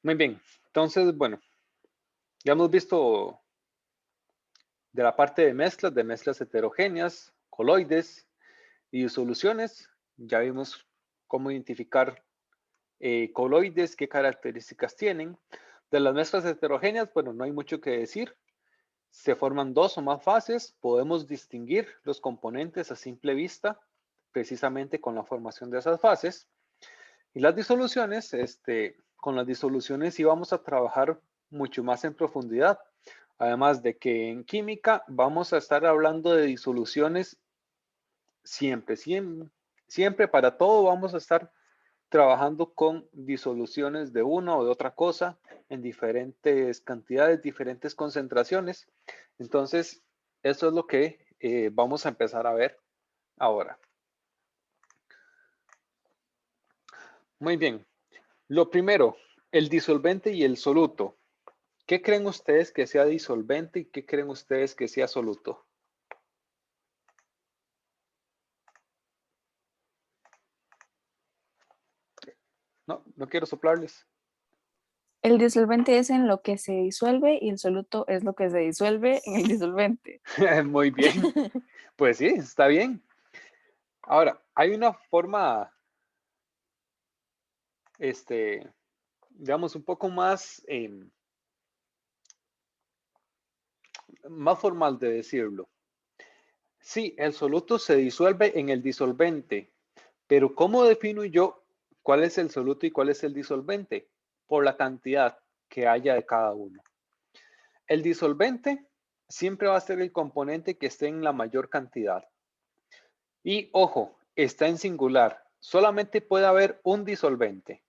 Muy bien. Entonces, bueno, ya hemos visto de la parte de mezclas heterogéneas, coloides y disoluciones. Ya vimos cómo identificar coloides, qué características tienen. De las mezclas heterogéneas, bueno, no hay mucho que decir. Se forman dos o más fases. Podemos distinguir los componentes a simple vista, precisamente con la formación de esas fases. Y las disoluciones, con las disoluciones sí vamos a trabajar mucho más en profundidad. Además de que en química vamos a estar hablando de disoluciones siempre, siempre, siempre para todo vamos a estar trabajando con disoluciones de una o de otra cosa en diferentes cantidades, diferentes concentraciones. Entonces, eso es lo que vamos a empezar a ver ahora. Muy bien. Lo primero, el disolvente y el soluto. ¿Qué creen ustedes que sea disolvente y qué creen ustedes que sea soluto? No, no quiero soplarles. El disolvente es en lo que se disuelve y el soluto es lo que se disuelve en el disolvente. Muy bien. Pues sí, está bien. Ahora, hay una forma, este, digamos, un poco más formal de decirlo. Sí, el soluto se disuelve en el disolvente, pero ¿cómo defino yo cuál es el soluto y cuál es el disolvente? Por la cantidad que haya de cada uno. El disolvente siempre va a ser el componente que esté en la mayor cantidad. Y ojo, está en singular. Solamente puede haber un disolvente.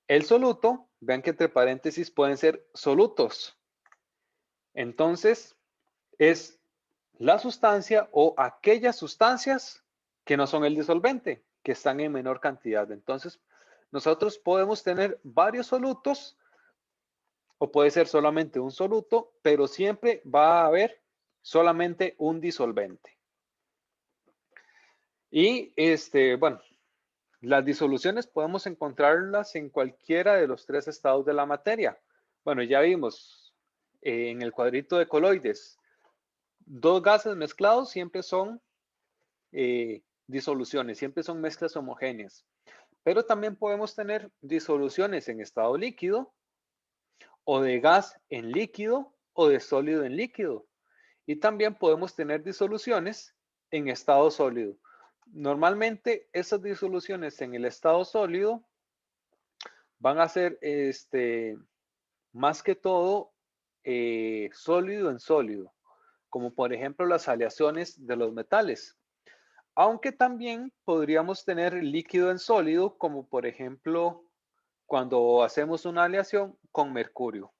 El soluto, vean que entre paréntesis pueden ser solutos. Entonces, es la sustancia o aquellas sustancias que no son el disolvente, que están en menor cantidad. Entonces, nosotros podemos tener varios solutos o puede ser solamente un soluto, pero siempre va a haber solamente un disolvente. Y bueno, las disoluciones podemos encontrarlas en cualquiera de los tres estados de la materia. Bueno, ya vimos en el cuadrito de coloides, dos gases mezclados siempre son disoluciones, siempre son mezclas homogéneas. Pero también podemos tener disoluciones en estado líquido o de gas en líquido o de sólido en líquido. Y también podemos tener disoluciones en estado sólido. Normalmente esas disoluciones en el estado sólido van a ser más que todo sólido en sólido, como por ejemplo las aleaciones de los metales. Aunque también podríamos tener líquido en sólido, como por ejemplo cuando hacemos una aleación con mercurio.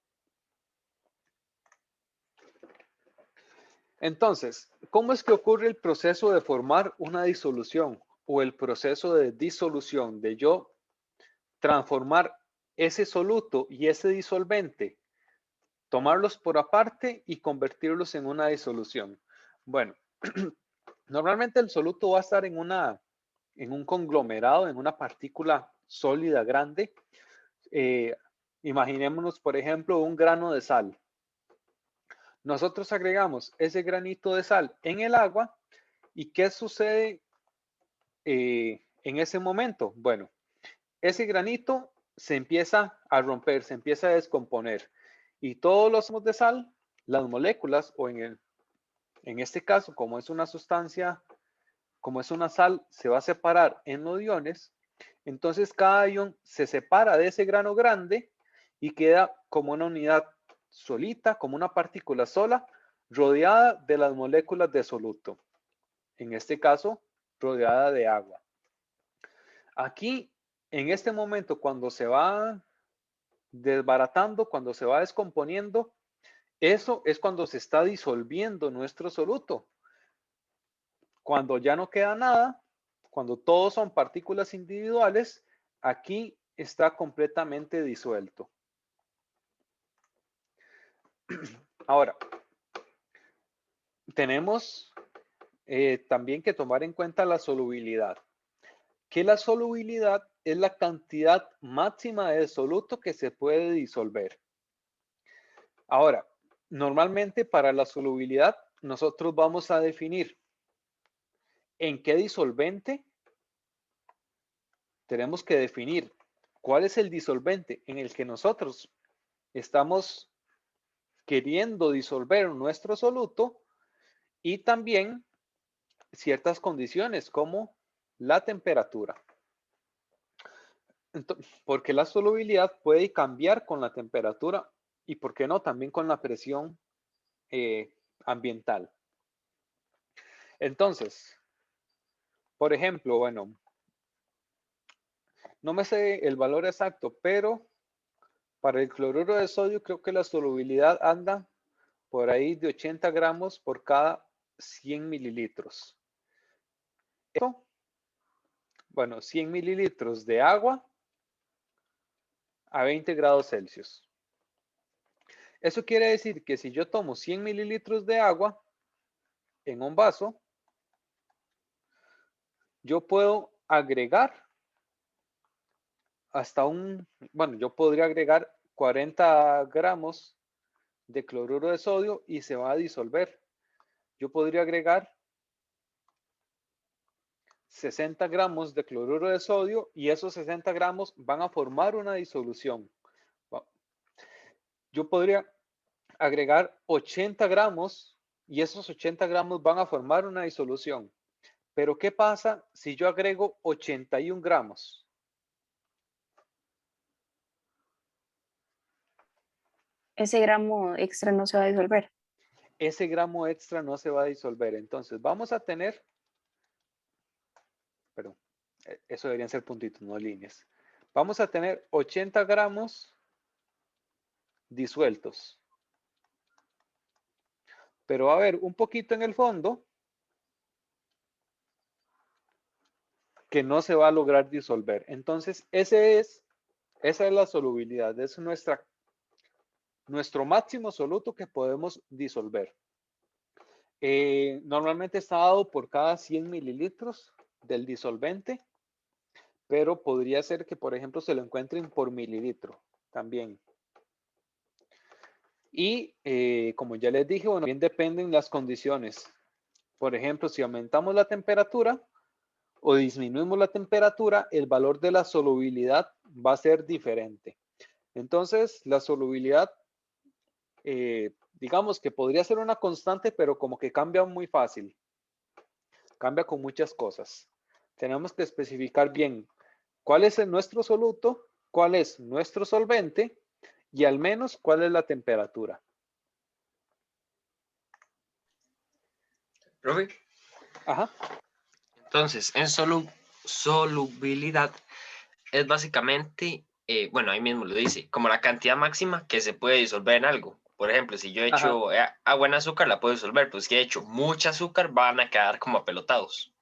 Entonces, ¿cómo es que ocurre el proceso de formar una disolución o el proceso de disolución, de yo transformar ese soluto y ese disolvente, tomarlos por aparte y convertirlos en una disolución? Bueno, normalmente el soluto va a estar en un conglomerado, en una partícula sólida grande. Eh, Imaginémonos, por ejemplo, un grano de sal. Nosotros agregamos ese granito de sal en el agua y ¿qué sucede en ese momento? Bueno, ese granito se empieza a romper, se empieza a descomponer y todos los átomos de sal, las moléculas o en este caso, como es una sustancia, como es una sal, se va a separar en nodiones. Entonces cada ion se separa de ese grano grande y queda como una unidad solita, como una partícula sola, rodeada de las moléculas de soluto. En este caso, rodeada de agua. Aquí, en este momento, cuando se va desbaratando, cuando se va descomponiendo, eso es cuando se está disolviendo nuestro soluto. Cuando ya no queda nada, cuando todos son partículas individuales, aquí está completamente disuelto. Ahora, tenemos también que tomar en cuenta la solubilidad. que la solubilidad es la cantidad máxima de soluto que se puede disolver. Ahora, normalmente para la solubilidad nosotros vamos a definir en qué disolvente tenemos que definir cuál es el disolvente en el que nosotros estamos queriendo disolver nuestro soluto y también ciertas condiciones como la temperatura. Porque la solubilidad puede cambiar con la temperatura y, ¿por qué no?, también con la presión ambiental. Entonces, por ejemplo, bueno, no me sé el valor exacto, pero para el cloruro de sodio creo que la solubilidad anda por ahí de 80 gramos por cada 100 mililitros. Esto, bueno, 100 mililitros de agua a 20 grados Celsius. Eso quiere decir que si yo tomo 100 mililitros de agua en un vaso, yo puedo agregar bueno, yo podría agregar 40 gramos de cloruro de sodio y se va a disolver. Yo podría agregar 60 gramos de cloruro de sodio y esos 60 gramos van a formar una disolución. Yo podría agregar 80 gramos y esos 80 gramos van a formar una disolución. Pero ¿qué pasa si yo agrego 81 gramos? Ese gramo extra no se va a disolver. Ese gramo extra no se va a disolver. Entonces vamos a tener, perdón, eso deberían ser puntitos, no líneas. Vamos a tener 80 gramos disueltos. Pero va a haber un poquito en el fondo que no se va a lograr disolver. Entonces, esa es la solubilidad, es nuestro máximo soluto que podemos disolver. Normalmente está dado por cada 100 mililitros del disolvente, pero podría ser que, por ejemplo, se lo encuentren por mililitro también. Y como ya les dije, bueno, también dependen las condiciones. Por ejemplo, si aumentamos la temperatura o disminuimos la temperatura, el valor de la solubilidad va a ser diferente. Entonces, la solubilidad, digamos que podría ser una constante, pero como que cambia muy fácil. Cambia con muchas cosas. Tenemos que especificar bien cuál es nuestro soluto, cuál es nuestro solvente y al menos cuál es la temperatura. Profe, Ajá. entonces en solubilidad es básicamente, bueno, ahí mismo lo dice, como la cantidad máxima que se puede disolver en algo. Por ejemplo, si yo he Ajá. hecho agua en azúcar, la puedo disolver, pues si he hecho mucha azúcar, van a quedar como apelotados.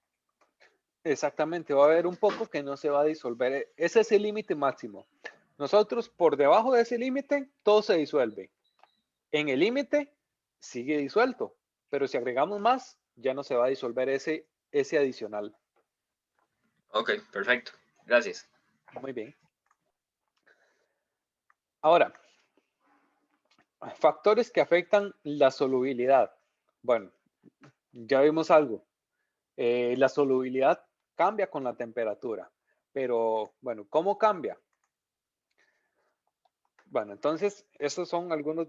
Exactamente, va a haber un poco que no se va a disolver. Ese es el límite máximo. Nosotros por debajo de ese límite, todo se disuelve. En el límite sigue disuelto, pero si agregamos más, ya no se va a disolver ese adicional. Ok, perfecto. Gracias. Muy bien. Ahora, factores que afectan la solubilidad. Bueno, ya vimos algo. La solubilidad cambia con la temperatura, pero bueno, ¿cómo cambia? Bueno, entonces, esos son algunos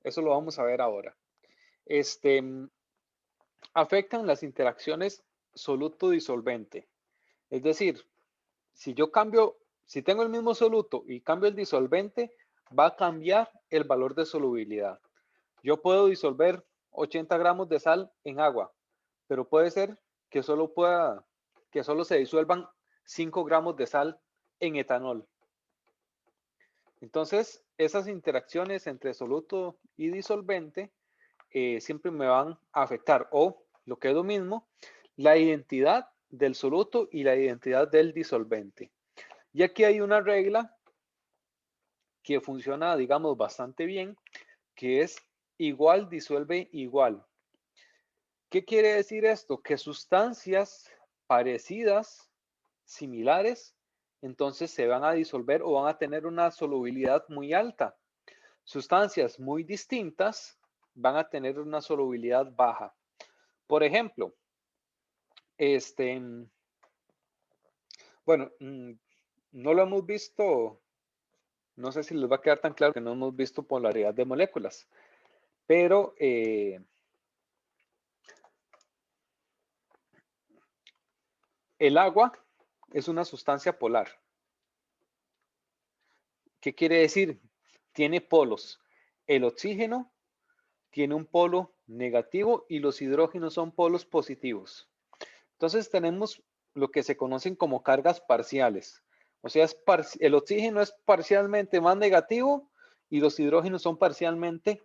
eso lo vamos a ver ahora. Afectan las interacciones soluto-disolvente. Es decir, si tengo el mismo soluto y cambio el disolvente, va a cambiar el valor de solubilidad. Yo puedo disolver 80 gramos de sal en agua, pero puede ser que solo se disuelvan 5 gramos de sal en etanol. Entonces, esas interacciones entre soluto y disolvente siempre me van a afectar, o lo que es lo mismo, la identidad del soluto y la identidad del disolvente. Y aquí hay una regla que funciona, digamos, bastante bien, que es igual disuelve igual. ¿Qué quiere decir esto? Que sustancias parecidas similares, entonces se van a disolver o van a tener una solubilidad muy alta. Sustancias muy distintas van a tener una solubilidad baja. Por ejemplo, bueno, no lo hemos visto, no sé si les va a quedar tan claro que no hemos visto polaridad de moléculas, pero el agua es una sustancia polar. ¿Qué quiere decir? Tiene polos. El oxígeno tiene un polo negativo y los hidrógenos son polos positivos. Entonces tenemos lo que se conocen como cargas parciales. O sea, el oxígeno es parcialmente más negativo y los hidrógenos son parcialmente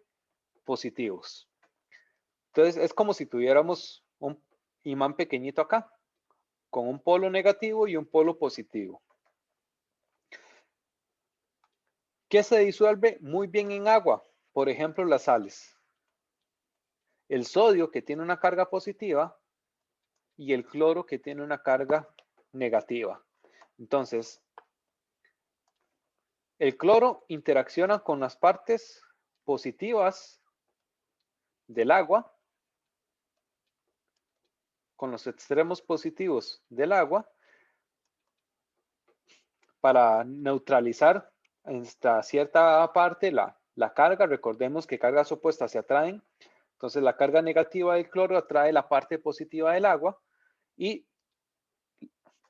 positivos. Entonces es como si tuviéramos un imán pequeñito acá, con un polo negativo y un polo positivo. ¿Qué se disuelve muy bien en agua? Por ejemplo, las sales. El sodio, que tiene una carga positiva, y el cloro, que tiene una carga negativa. Entonces, el cloro interacciona con las partes positivas del agua, con los extremos positivos del agua, para neutralizar hasta cierta parte la carga. Recordemos que cargas opuestas se atraen. Entonces, la carga negativa del cloro atrae la parte positiva del agua y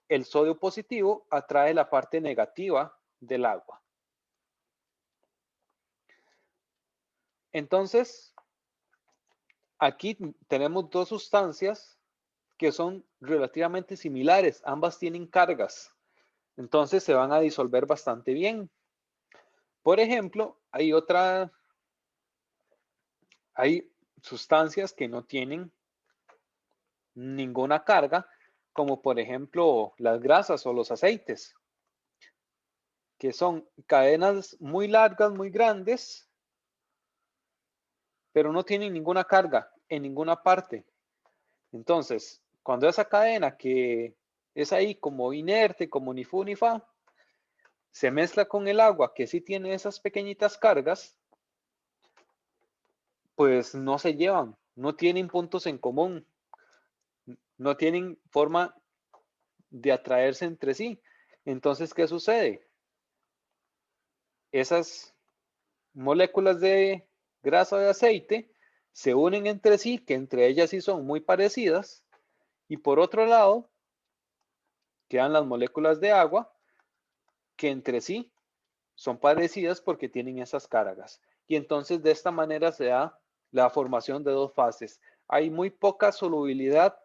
el sodio positivo atrae la parte negativa del agua. Entonces, aquí tenemos dos sustancias que son relativamente similares. Ambas tienen cargas. Entonces, se van a disolver bastante bien. Por ejemplo, hay sustancias que no tienen ninguna carga, como por ejemplo las grasas o los aceites, que son cadenas muy largas, muy grandes, pero no tienen ninguna carga en ninguna parte. Entonces, cuando esa cadena que es ahí como inerte, como ni fu ni fa, se mezcla con el agua que sí tiene esas pequeñitas cargas, pues no se llevan, no tienen puntos en común, no tienen forma de atraerse entre sí. Entonces, ¿qué sucede? Esas moléculas de grasa o de aceite se unen entre sí, que entre ellas sí son muy parecidas, y por otro lado, quedan las moléculas de agua, que entre sí son parecidas porque tienen esas cargas. Y entonces de esta manera se da la formación de dos fases. Hay muy poca solubilidad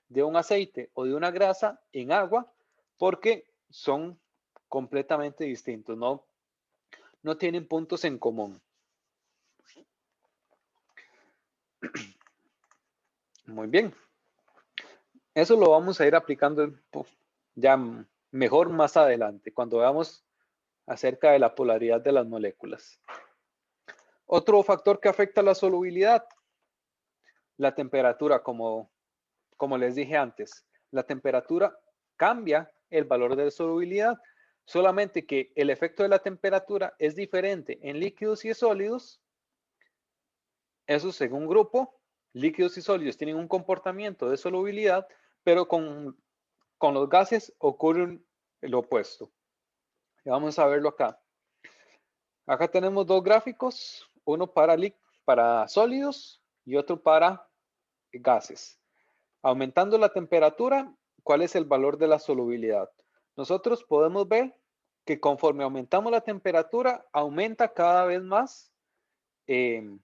de un aceite o de una grasa en agua porque son completamente distintos, no tienen puntos en común. Muy bien. Eso lo vamos a ir aplicando ya mejor más adelante, cuando veamos acerca de la polaridad de las moléculas. Otro factor que afecta la solubilidad, la temperatura, como les dije antes. La temperatura cambia el valor de solubilidad, solamente que el efecto de la temperatura es diferente en líquidos y sólidos. Eso según grupo, líquidos y sólidos tienen un comportamiento de solubilidad, pero con los gases ocurre lo opuesto. Vamos a verlo acá. Acá tenemos dos gráficos, uno para sólidos y otro para gases. Aumentando la temperatura, ¿cuál es el valor de la solubilidad? Nosotros podemos ver que conforme aumentamos la temperatura, aumenta cada vez más el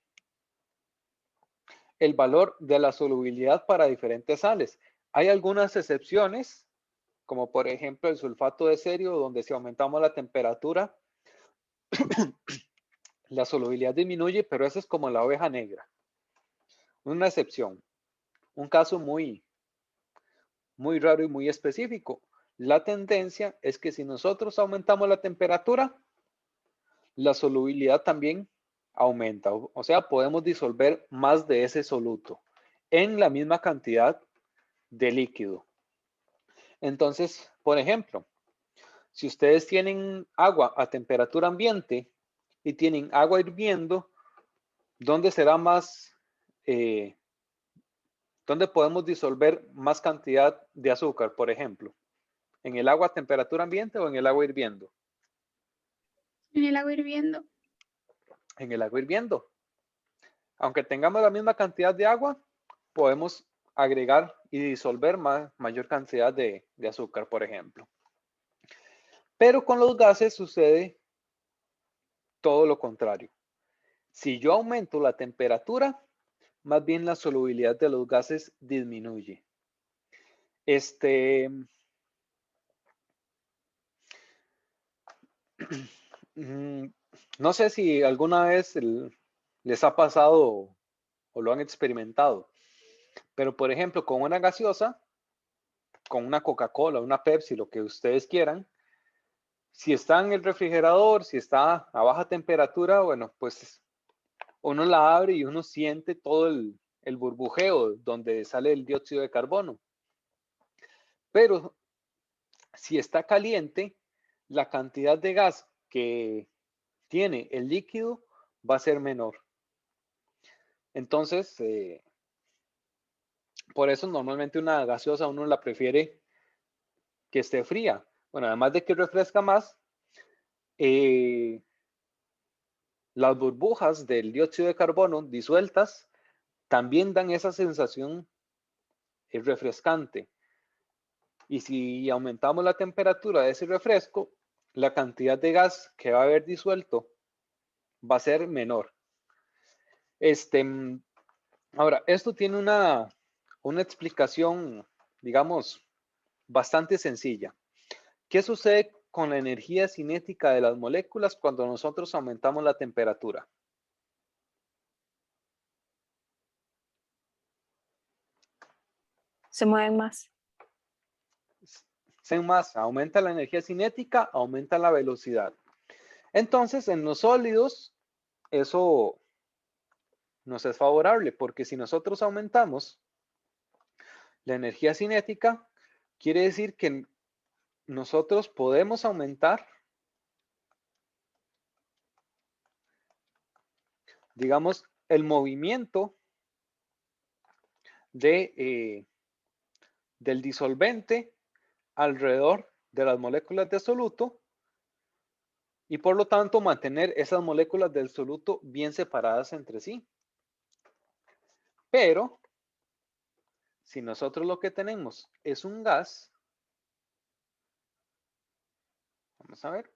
valor de la solubilidad para diferentes sales. Hay algunas excepciones, como por ejemplo el sulfato de cerio, donde si aumentamos la temperatura, la solubilidad disminuye, pero esa es como la oveja negra. Una excepción, un caso muy raro y muy específico. La tendencia es que si nosotros aumentamos la temperatura, la solubilidad también aumenta. O sea, podemos disolver más de ese soluto en la misma cantidad de líquido. Entonces, Por ejemplo, si ustedes tienen agua a temperatura ambiente y tienen agua hirviendo, ¿dónde será más, dónde podemos disolver más cantidad de azúcar, por ejemplo? ¿En el agua a temperatura ambiente o en el agua hirviendo? En el agua hirviendo. En el agua hirviendo. Aunque tengamos la misma cantidad de agua, podemos agregar y disolver mayor cantidad de azúcar, por ejemplo. Pero con los gases sucede todo lo contrario. Si yo aumento la temperatura, más bien la solubilidad de los gases disminuye. No sé si alguna vez les ha pasado o lo han experimentado, pero por ejemplo, con una gaseosa, con una Coca-Cola, una Pepsi, lo que ustedes quieran, si está en el refrigerador, si está a baja temperatura, bueno, pues uno la abre y uno siente todo el burbujeo donde sale el dióxido de carbono. Pero si está caliente, la cantidad de gas que tiene el líquido va a ser menor. Entonces, por eso normalmente una gaseosa uno la prefiere que esté fría. Bueno, además de que refresca más, las burbujas del dióxido de carbono disueltas también dan esa sensación refrescante. Y si aumentamos la temperatura de ese refresco, la cantidad de gas que va a haber disuelto va a ser menor. Ahora, esto tiene una explicación, digamos, bastante sencilla. ¿Qué sucede con la energía cinética de las moléculas cuando nosotros aumentamos la temperatura? Se mueven más. Aumenta la energía cinética, aumenta la velocidad. Entonces, en los sólidos, eso nos es favorable, porque si nosotros aumentamos la energía cinética, quiere decir que nosotros podemos aumentar, digamos, el movimiento del disolvente alrededor de las moléculas de soluto y por lo tanto mantener esas moléculas del soluto bien separadas entre sí. Pero si nosotros lo que tenemos es un gas, vamos a ver,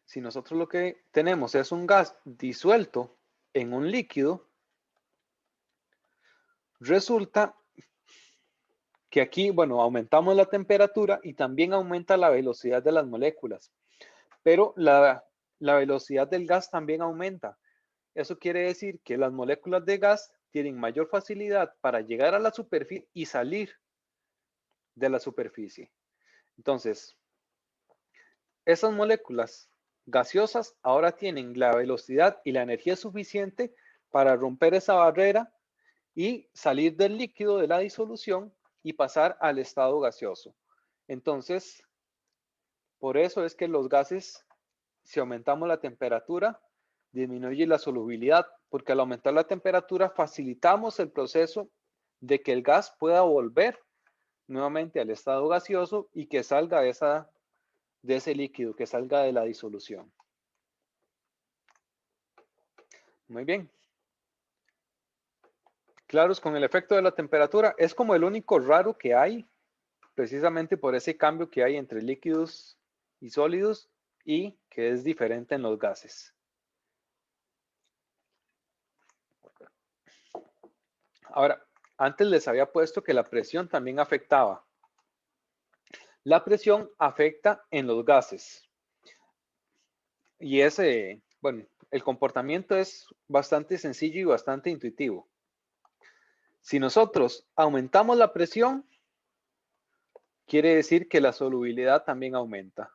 si nosotros lo que tenemos es un gas disuelto en un líquido, resulta que aquí, bueno, aumentamos la temperatura y también aumenta la velocidad de las moléculas, pero la velocidad del gas también aumenta. Eso quiere decir que las moléculas de gas tienen mayor facilidad para llegar a la superficie y salir de la superficie. Entonces, esas moléculas gaseosas ahora tienen la velocidad y la energía suficiente para romper esa barrera y salir del líquido de la disolución y pasar al estado gaseoso. Entonces, por eso es que los gases, si aumentamos la temperatura, disminuye la solubilidad, porque al aumentar la temperatura facilitamos el proceso de que el gas pueda volver nuevamente al estado gaseoso y que salga de ese líquido, que salga de la disolución. Muy bien. Claros con el efecto de la temperatura, es como el único raro que hay, precisamente por ese cambio que hay entre líquidos y sólidos y que es diferente en los gases. Ahora, antes les había puesto que la presión también afectaba. La presión afecta en los gases. Y bueno, el comportamiento es bastante sencillo y bastante intuitivo. Si nosotros aumentamos la presión, quiere decir que la solubilidad también aumenta.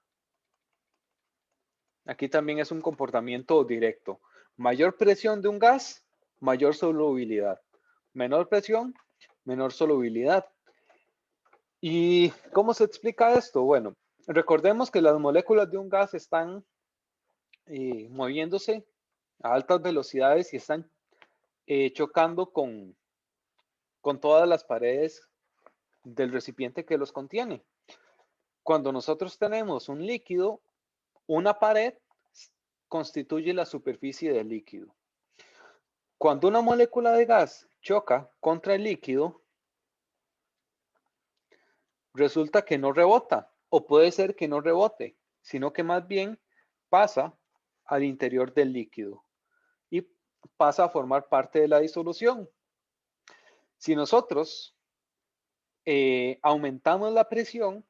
Aquí también es un comportamiento directo. Mayor presión de un gas, mayor solubilidad. Menor presión, menor solubilidad. ¿Y cómo se explica esto? Bueno, recordemos que las moléculas de un gas están moviéndose a altas velocidades y están chocando con todas las paredes del recipiente que los contiene. Cuando nosotros tenemos un líquido, una pared constituye la superficie del líquido. Cuando una molécula de gas choca contra el líquido, resulta que no rebota, o puede ser que no rebote, sino que más bien pasa al interior del líquido y pasa a formar parte de la disolución. Si nosotros aumentamos la presión,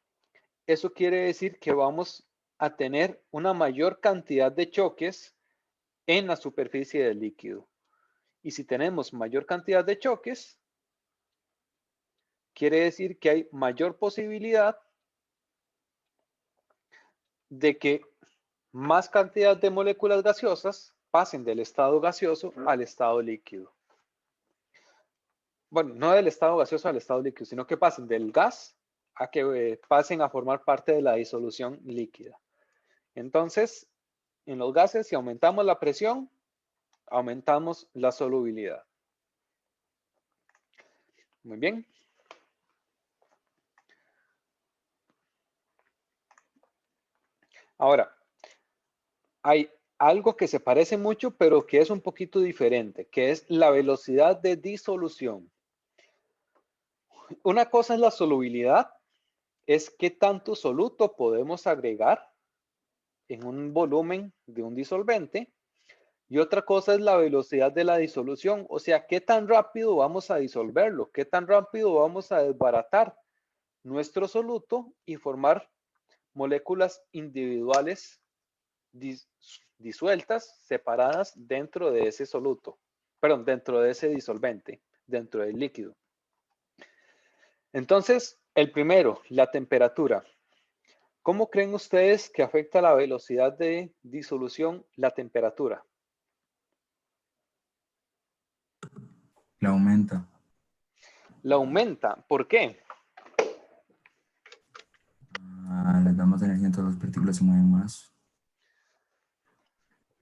eso quiere decir que vamos a tener una mayor cantidad de choques en la superficie del líquido. Y si tenemos mayor cantidad de choques, quiere decir que hay mayor posibilidad de que más cantidad de moléculas gaseosas pasen del estado gaseoso al estado líquido. Bueno, no del estado gaseoso al estado líquido, sino que pasen del gas a que pasen a formar parte de la disolución líquida. Entonces, en los gases, si aumentamos la presión, aumentamos la solubilidad. Muy bien. Ahora, hay algo que se parece mucho, pero que es un poquito diferente, que es la velocidad de disolución. Una cosa es la solubilidad, es qué tanto soluto podemos agregar en un volumen de un disolvente. Y otra cosa es la velocidad de la disolución, o sea, qué tan rápido vamos a disolverlo, qué tan rápido vamos a desbaratar nuestro soluto y formar moléculas individuales disueltas, separadas dentro de ese soluto, perdón, dentro de ese disolvente, dentro del líquido. Entonces, el primero, la temperatura. ¿Cómo creen ustedes que afecta la velocidad de disolución la temperatura? La aumenta. La aumenta. ¿Por qué? Le da más energía, entonces las partículas se mueven más.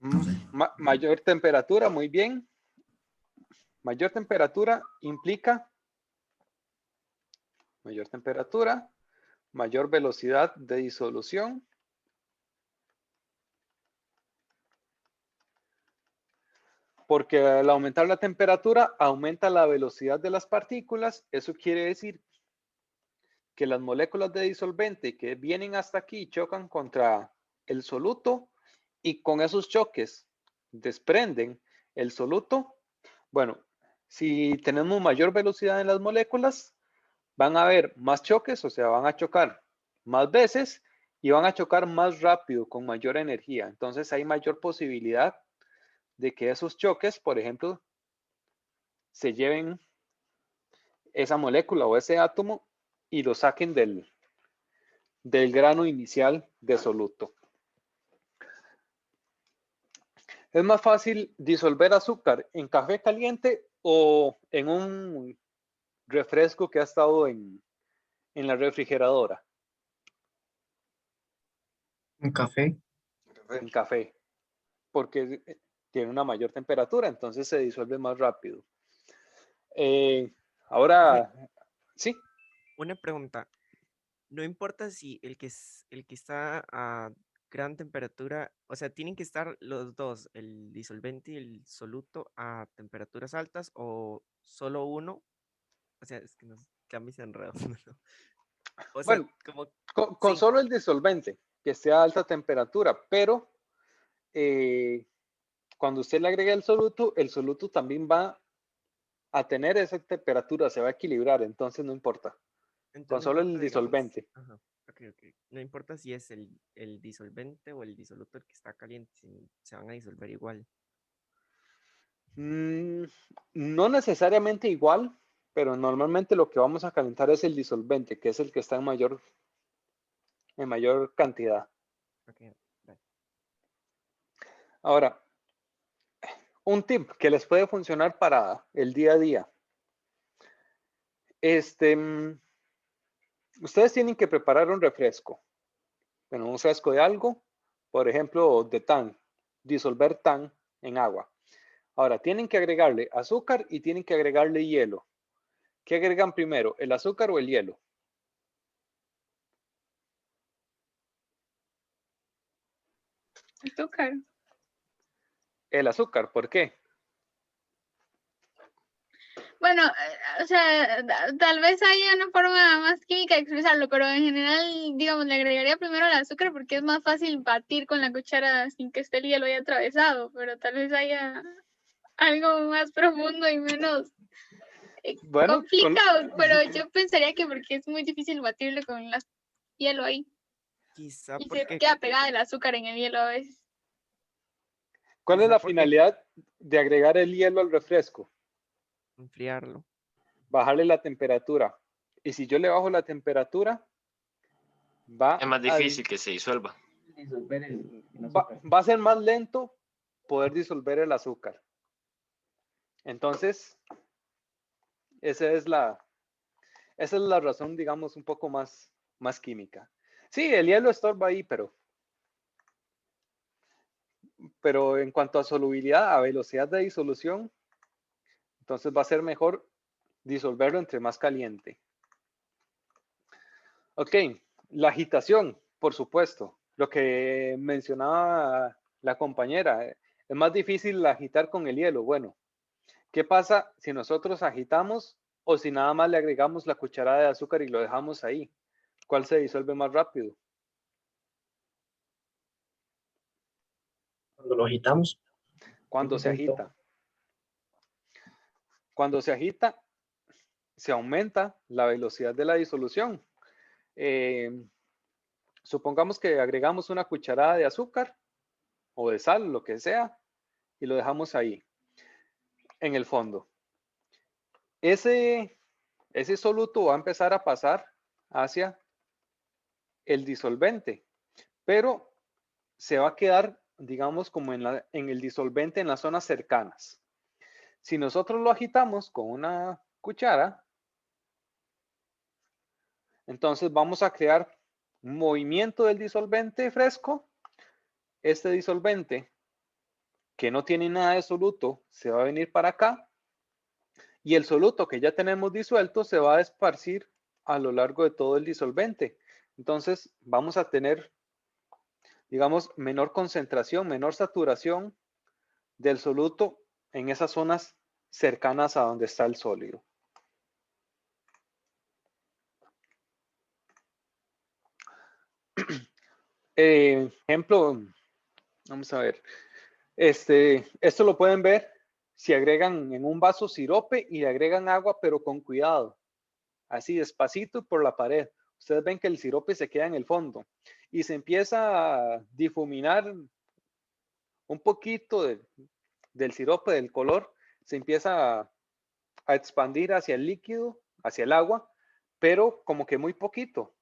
No sé. Mayor temperatura, muy bien. Mayor temperatura implica mayor temperatura, mayor velocidad de disolución. Porque al aumentar la temperatura, aumenta la velocidad de las partículas. Eso quiere decir que las moléculas de disolvente que vienen hasta aquí chocan contra el soluto y con esos choques desprenden el soluto. Bueno, si tenemos mayor velocidad en las moléculas, van a haber más choques, o sea, van a chocar más veces y van a chocar más rápido, con mayor energía. Entonces hay mayor posibilidad de que esos choques, por ejemplo, se lleven esa molécula o ese átomo y lo saquen del grano inicial de soluto. ¿Es más fácil disolver azúcar en café caliente o en un refresco que ha estado en la refrigeradora? Un café. En café, porque tiene una mayor temperatura, entonces se disuelve más rápido. Ahora, sí. Una pregunta. No importa si el que está a gran temperatura, o sea, tienen que estar los dos, el disolvente y el soluto a temperaturas altas o solo uno. O sea, es que no ya me hice enredo. O sea, Bueno, como con sí. solo el disolvente, que esté a alta temperatura, pero cuando usted le agrega el soluto también va a tener esa temperatura, se va a equilibrar, entonces no importa. Con Entonces no solo el importa, digamos. disolvente. Ajá, ok. No importa si es el disolvente o el disoluto el que está caliente, se van a disolver igual. No necesariamente igual, pero normalmente lo que vamos a calentar es el disolvente, que es el que está en mayor cantidad. Ok, vale. Ahora, un tip que les puede funcionar para el día a día. Ustedes tienen que preparar un refresco. Bueno, un refresco de algo, por ejemplo, de tan, disolver tan en agua. Ahora, tienen que agregarle azúcar y tienen que agregarle hielo. ¿Qué agregan primero, el azúcar o el hielo? Azúcar. El azúcar, ¿por qué? Bueno, o sea, tal vez haya una forma más química de expresarlo, pero en general, digamos, le agregaría primero el azúcar porque es más fácil batir con la cuchara sin que esté el hielo ya atravesado, pero tal vez haya algo más profundo y menos Bueno, complicado, pero yo pensaría que porque es muy difícil batirlo con el hielo ahí Quizá y se porque queda pegada el azúcar en el hielo a veces. ¿cuál es quizá la porque finalidad de agregar el hielo al refresco? enfriarlo. Bajarle la temperatura. Y si yo le bajo la temperatura, va Es más a, difícil que se disuelva. Disolver el va, azúcar. va a ser más lento poder disolver el azúcar. Entonces, esa es la razón, digamos, un poco más química. Sí, el hielo estorba ahí, pero en cuanto a solubilidad, a velocidad de disolución, entonces va a ser mejor disolverlo entre más caliente. Ok, la agitación, por supuesto. Lo que mencionaba la compañera, es más difícil agitar con el hielo. Bueno, ¿qué pasa si nosotros agitamos o si nada más le agregamos la cucharada de azúcar y lo dejamos ahí? ¿Cuál se disuelve más rápido? Cuando lo agitamos, ¿en Cuando qué se punto? agita. Cuando se agita, se aumenta la velocidad de la disolución. Eh, supongamos que agregamos una cucharada de azúcar o de sal, lo que sea, y lo dejamos ahí, en el fondo. Ese soluto va a empezar a pasar hacia el disolvente, pero se va a quedar, digamos, como en el disolvente en las zonas cercanas. Si nosotros lo agitamos con una cuchara, entonces vamos a crear un movimiento del disolvente fresco. Este disolvente, que no tiene nada de soluto, se va a venir para acá y el soluto que ya tenemos disuelto se va a esparcir a lo largo de todo el disolvente. Entonces vamos a tener, digamos, menor concentración, menor saturación del soluto en esas zonas cercanas a donde está el sólido. Ejemplo, vamos a ver. Esto lo pueden ver si agregan en un vaso sirope y le agregan agua, pero con cuidado. Así despacito por la pared. Ustedes ven que el sirope se queda en el fondo y se empieza a difuminar un poquito del sirope, del color, se empieza a expandir hacia el líquido, hacia el agua, pero como que muy poquito.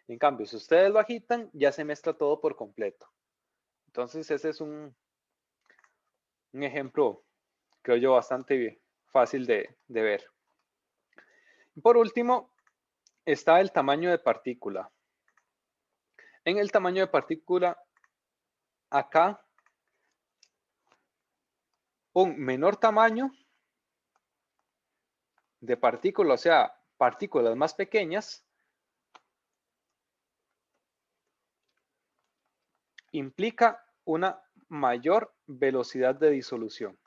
En cambio, si ustedes lo agitan, ya se mezcla todo por completo. Entonces, ese es un ejemplo, creo yo, bastante fácil de ver. Por último, está el tamaño de partícula. En el tamaño de partícula, acá, un menor tamaño de partícula, o sea, partículas más pequeñas, implica una mayor velocidad de disolución.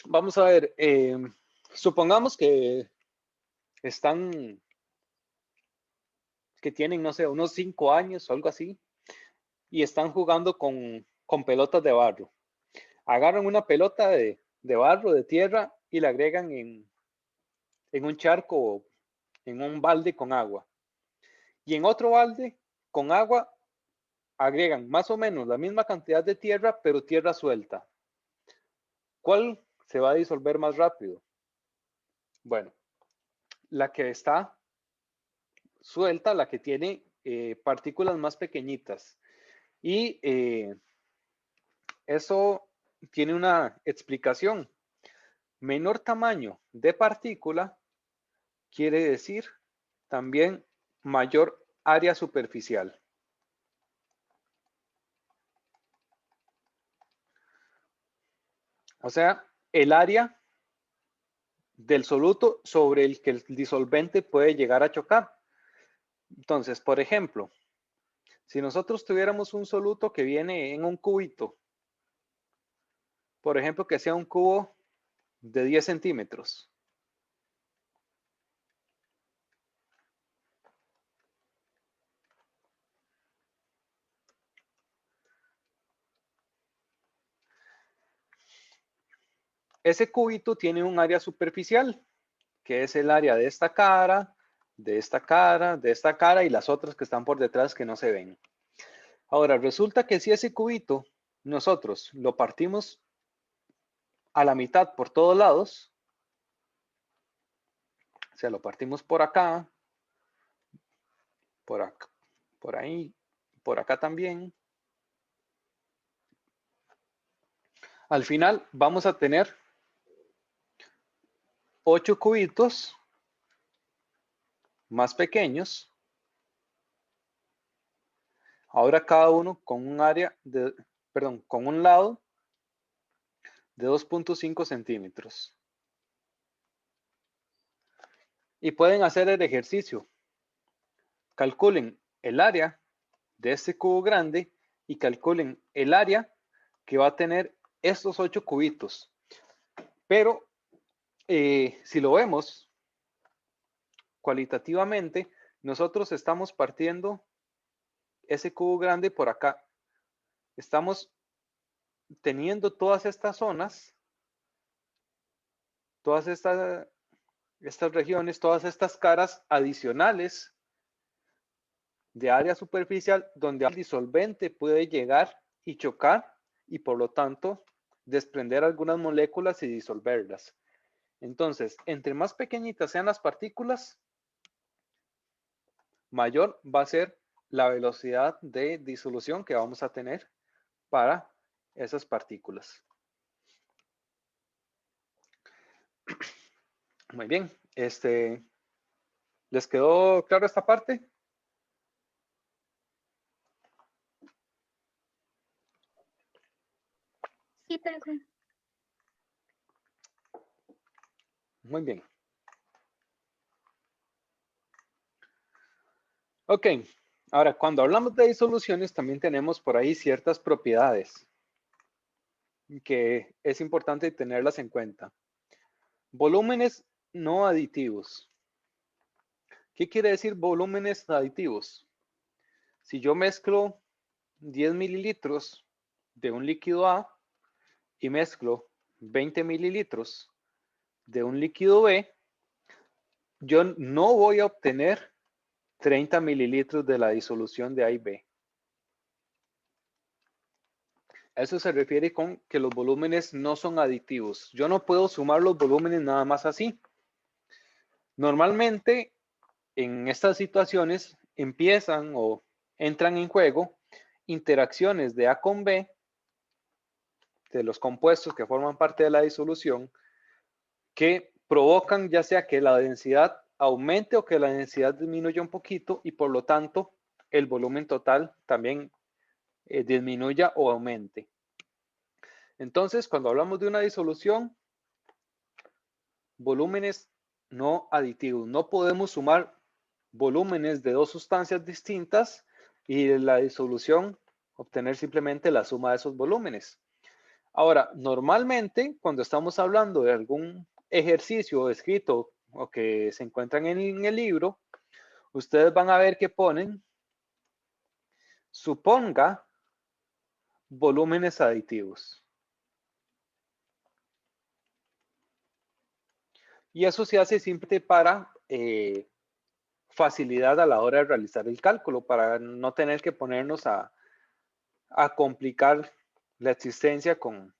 Vamos a ver, supongamos que tienen, no sé, unos 5 años o algo así, y están jugando con pelotas de barro. Agarran una pelota de barro, de tierra, y la agregan en un charco, en un balde con agua. Y en otro balde con agua agregan más o menos la misma cantidad de tierra, pero tierra suelta. ¿Cuál se va a disolver más rápido? Bueno, la que está suelta, la que tiene partículas más pequeñitas. Y eso tiene una explicación. Menor tamaño de partícula quiere decir también mayor área superficial. O sea, el área del soluto sobre el que el disolvente puede llegar a chocar. Entonces, por ejemplo, si nosotros tuviéramos un soluto que viene en un cubito, por ejemplo, que sea un cubo de 10 centímetros. Ese cubito tiene un área superficial, que es el área de esta cara, de esta cara, de esta cara y las otras que están por detrás que no se ven. Ahora, resulta que si ese cubito nosotros lo partimos a la mitad por todos lados, o sea, lo partimos por acá, por ahí, por acá también. Al final vamos a tener 8 cubitos más pequeños. Ahora cada uno con un área de, perdón, con un lado de 2.5 centímetros. Y pueden hacer el ejercicio. Calculen el área de este cubo grande y calculen el área que va a tener estos 8 cubitos. Pero si lo vemos cualitativamente, nosotros estamos partiendo ese cubo grande por acá. Estamos teniendo todas estas zonas, todas estas regiones, todas estas caras adicionales de área superficial donde el disolvente puede llegar y chocar y por lo tanto desprender algunas moléculas y disolverlas. Entonces, entre más pequeñitas sean las partículas, mayor va a ser la velocidad de disolución que vamos a tener para esas partículas. Muy bien, ¿les quedó claro esta parte? Sí, pero Muy bien. Ok, ahora cuando hablamos de disoluciones también tenemos por ahí ciertas propiedades que es importante tenerlas en cuenta. Volúmenes no aditivos. ¿Qué quiere decir volúmenes aditivos? Si yo mezclo 10 mililitros de un líquido A y mezclo 20 mililitros de un líquido B, yo no voy a obtener 30 mililitros de la disolución de A y B. Eso se refiere con que los volúmenes no son aditivos. Yo no puedo sumar los volúmenes nada más así. Normalmente, en estas situaciones empiezan o entran en juego interacciones de A con B, de los compuestos que forman parte de la disolución, que provocan ya sea que la densidad aumente o que la densidad disminuya un poquito y por lo tanto el volumen total también disminuya o aumente. Entonces, cuando hablamos de una disolución, volúmenes no aditivos, no podemos sumar volúmenes de dos sustancias distintas y de la disolución obtener simplemente la suma de esos volúmenes. Ahora, normalmente cuando estamos hablando de algún ejercicio escrito o que se encuentran en el libro, ustedes van a ver que ponen suponga volúmenes aditivos. Y eso se hace simplemente para facilidad a la hora de realizar el cálculo, para no tener que ponernos a complicar la existencia con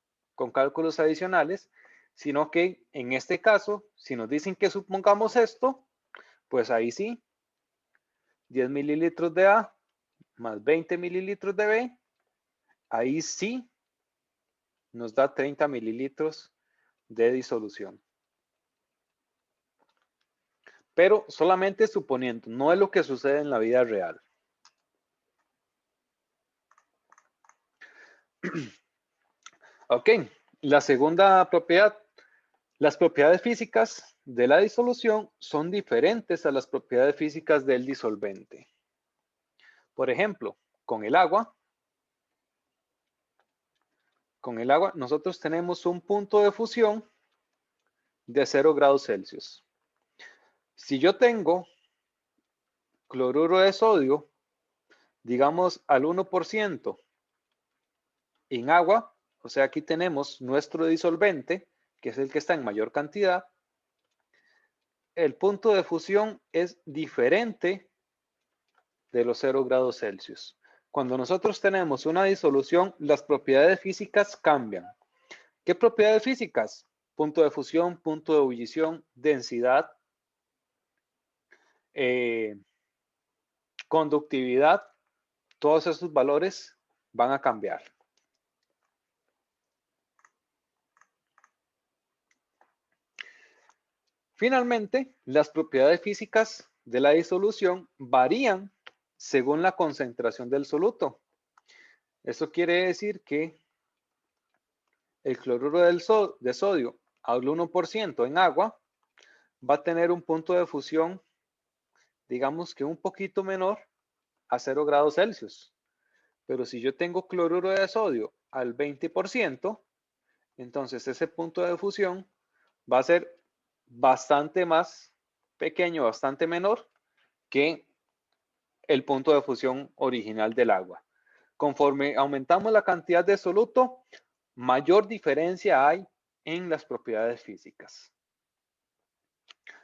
cálculos adicionales, sino que en este caso, si nos dicen que supongamos esto, pues ahí sí, 10 mililitros de A más 20 mililitros de B, ahí sí nos da 30 mililitros de disolución. Pero solamente suponiendo, no es lo que sucede en la vida real. Ok, la segunda propiedad. Las propiedades físicas de la disolución son diferentes a las propiedades físicas del disolvente. Por ejemplo, con el agua nosotros tenemos un punto de fusión de 0 grados Celsius. Si yo tengo cloruro de sodio, digamos al 1% en agua, o sea, aquí tenemos nuestro disolvente, que es el que está en mayor cantidad, el punto de fusión es diferente de los 0 grados Celsius. Cuando nosotros tenemos una disolución, las propiedades físicas cambian. ¿Qué propiedades físicas? Punto de fusión, punto de ebullición, densidad, conductividad, todos esos valores van a cambiar. Finalmente, las propiedades físicas de la disolución varían según la concentración del soluto. Eso quiere decir que el cloruro de sodio al 1% en agua va a tener un punto de fusión, digamos que un poquito menor a 0 grados Celsius. Pero si yo tengo cloruro de sodio al 20%, entonces ese punto de fusión va a ser bastante más pequeño, bastante menor que el punto de fusión original del agua. Conforme aumentamos la cantidad de soluto, mayor diferencia hay en las propiedades físicas.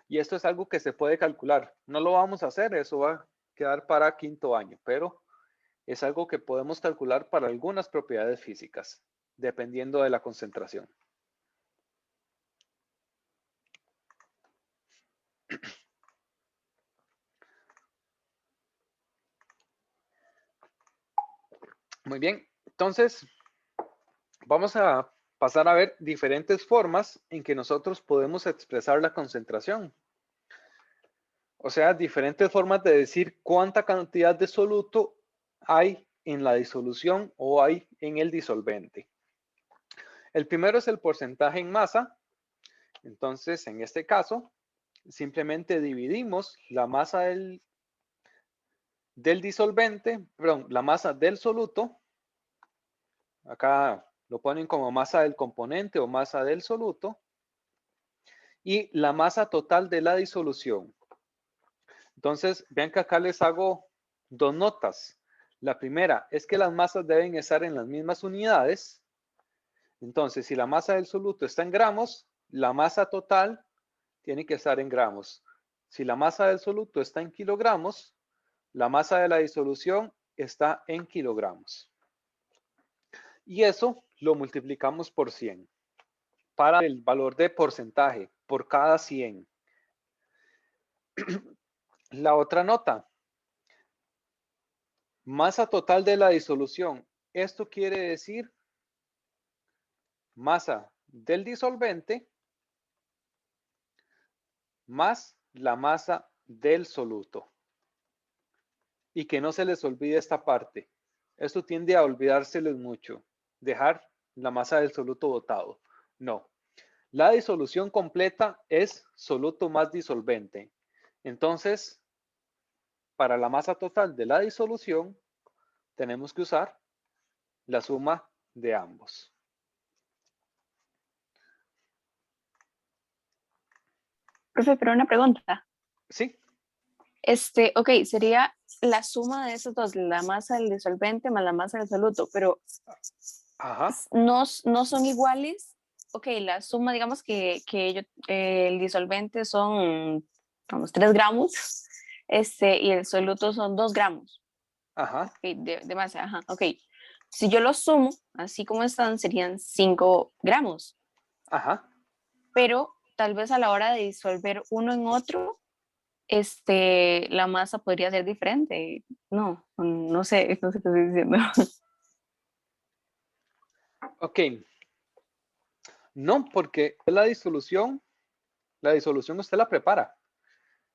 Y esto es algo que se puede calcular. No lo vamos a hacer, eso va a quedar para quinto año, pero es algo que podemos calcular para algunas propiedades físicas, dependiendo de la concentración. Muy bien, entonces vamos a pasar a ver diferentes formas en que nosotros podemos expresar la concentración. O sea, diferentes formas de decir cuánta cantidad de soluto hay en la disolución o hay en el disolvente. El primero es el porcentaje en masa. Entonces, en este caso, simplemente dividimos la masa del disolvente, perdón, la masa del soluto. Acá lo ponen como masa del componente o masa del soluto. Y la masa total de la disolución. Entonces, vean que acá les hago dos notas. La primera es que las masas deben estar en las mismas unidades. Entonces, si la masa del soluto está en gramos, la masa total tiene que estar en gramos. Si la masa del soluto está en kilogramos, la masa de la disolución está en kilogramos. Y eso lo multiplicamos por 100 para el valor de porcentaje por cada 100. La otra nota, masa total de la disolución. Esto quiere decir masa del disolvente más la masa del soluto. Y que no se les olvide esta parte. Esto tiende a olvidárseles mucho. Dejar la masa del soluto botado. No. La disolución completa es soluto más disolvente. Entonces, para la masa total de la disolución, tenemos que usar la suma de ambos. Profe, pero una pregunta. Sí. Ok, sería la suma de esos dos, la masa del disolvente más la masa del soluto, pero Ajá. no son iguales. Ok, la suma, digamos que el disolvente son, vamos, 3 gramos, y el soluto son 2 gramos. Ajá. Okay, de masa, ajá, ok. Si yo los sumo, así como están, serían 5 gramos. Ajá. Pero tal vez a la hora de disolver uno en otro, la masa podría ser diferente. No, no sé qué estoy diciendo. Ok. No, porque la disolución usted la prepara.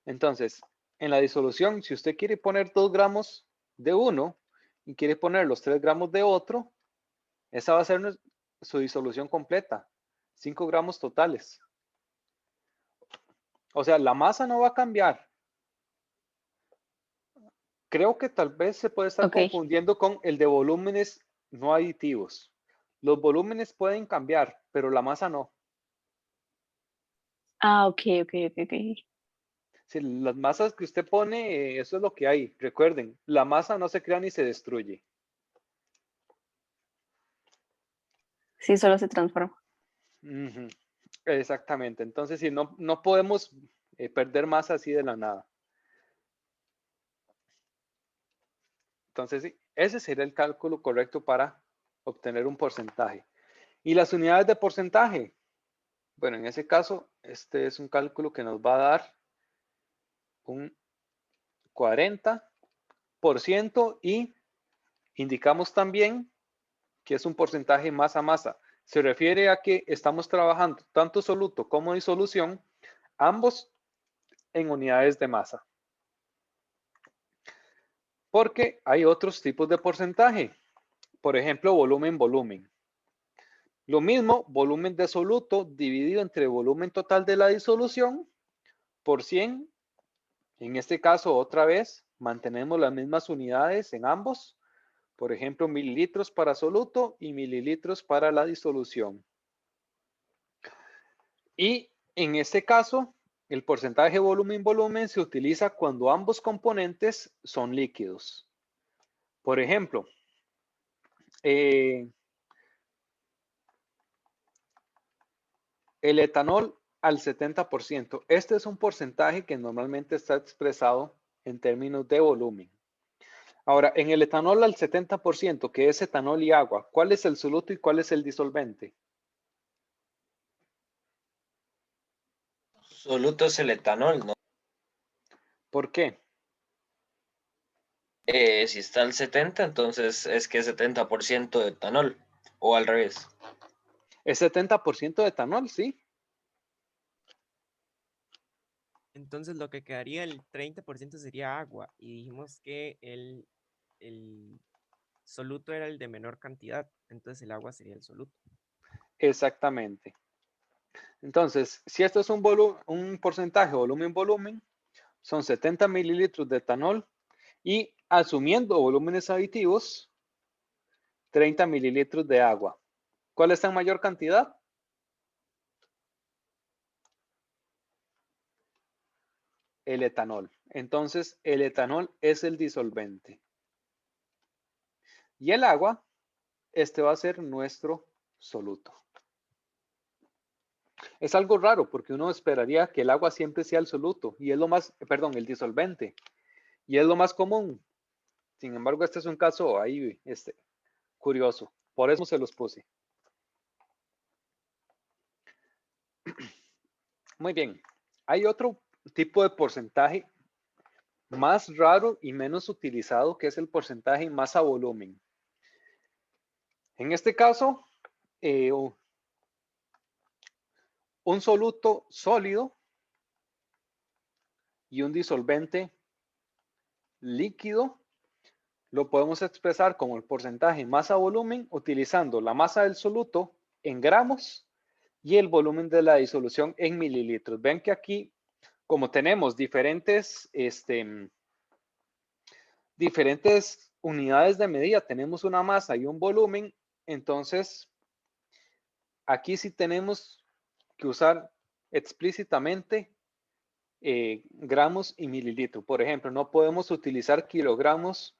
Entonces, en la disolución, si usted quiere poner 2 gramos de uno y quiere poner los 3 gramos de otro, esa va a ser su disolución completa, 5 gramos totales. O sea, la masa no va a cambiar. Creo que tal vez se puede estar Ok. confundiendo con el de volúmenes no aditivos. Los volúmenes pueden cambiar, pero la masa no. Ah, ok. Si las masas que usted pone, eso es lo que hay. Recuerden, la masa no se crea ni se destruye. Sí, solo se transforma. Ujú. Exactamente. Entonces, si no podemos perder masa así de la nada. Entonces, sí, ese sería el cálculo correcto para obtener un porcentaje. ¿Y las unidades de porcentaje? Bueno, en ese caso, este es un cálculo que nos va a dar un 40% y indicamos también que es un porcentaje masa a masa. Se refiere a que estamos trabajando tanto soluto como disolución, ambos en unidades de masa. Porque hay otros tipos de porcentaje. Por ejemplo, volumen-volumen. Lo mismo, volumen de soluto dividido entre volumen total de la disolución por 100. En este caso, otra vez, mantenemos las mismas unidades en ambos. Por ejemplo, mililitros para soluto y mililitros para la disolución. Y en este caso, el porcentaje volumen-volumen se utiliza cuando ambos componentes son líquidos. Por ejemplo, el etanol al 70%. Este es un porcentaje que normalmente está expresado en términos de volumen. Ahora, en el etanol al 70%, que es etanol y agua, ¿cuál es el soluto y cuál es el disolvente? Soluto es el etanol, ¿no? ¿Por qué? Si está al 70, entonces es que es 70% de etanol, o al revés. Es 70% de etanol, sí. Entonces lo que quedaría el 30% sería agua. Y dijimos que el soluto era el de menor cantidad. Entonces el agua sería el soluto. Exactamente. Entonces, si esto es un porcentaje volumen-volumen, son 70 mililitros de etanol y asumiendo volúmenes aditivos, 30 mililitros de agua. ¿Cuál está en mayor cantidad? El etanol. Entonces, el etanol es el disolvente. Y el agua, este va a ser nuestro soluto. Es algo raro porque uno esperaría que el agua siempre sea el soluto y es lo más, perdón, el disolvente. Y es lo más común. Sin embargo, este es un caso ahí curioso. Por eso se los puse. Muy bien. Hay otro tipo de porcentaje más raro y menos utilizado, que es el porcentaje masa volumen. En este caso, un soluto sólido y un disolvente líquido lo podemos expresar como el porcentaje masa-volumen utilizando la masa del soluto en gramos y el volumen de la disolución en mililitros. Ven que aquí, como tenemos diferentes unidades de medida, tenemos una masa y un volumen, entonces aquí sí tenemos que usar explícitamente gramos y mililitro. Por ejemplo, no podemos utilizar kilogramos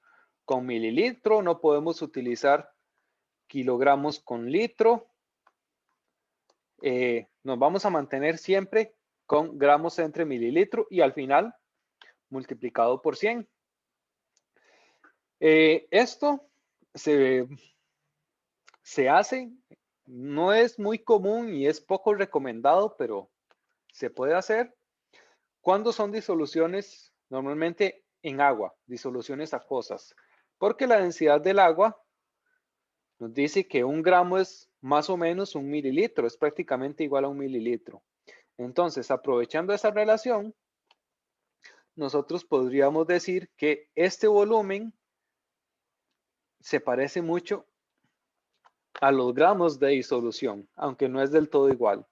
con mililitro, no podemos utilizar kilogramos con litro. Nos vamos a mantener siempre con gramos entre mililitro y al final multiplicado por 100. Esto se hace, no es muy común y es poco recomendado, pero se puede hacer ¿Cuándo son disoluciones? Normalmente en agua, disoluciones acuosas, porque la densidad del agua nos dice que 1 gramo es más o menos 1 mililitro, es prácticamente igual a 1 mililitro. Entonces, aprovechando esa relación, nosotros podríamos decir que este volumen se parece mucho a los gramos de disolución, aunque no es del todo igual.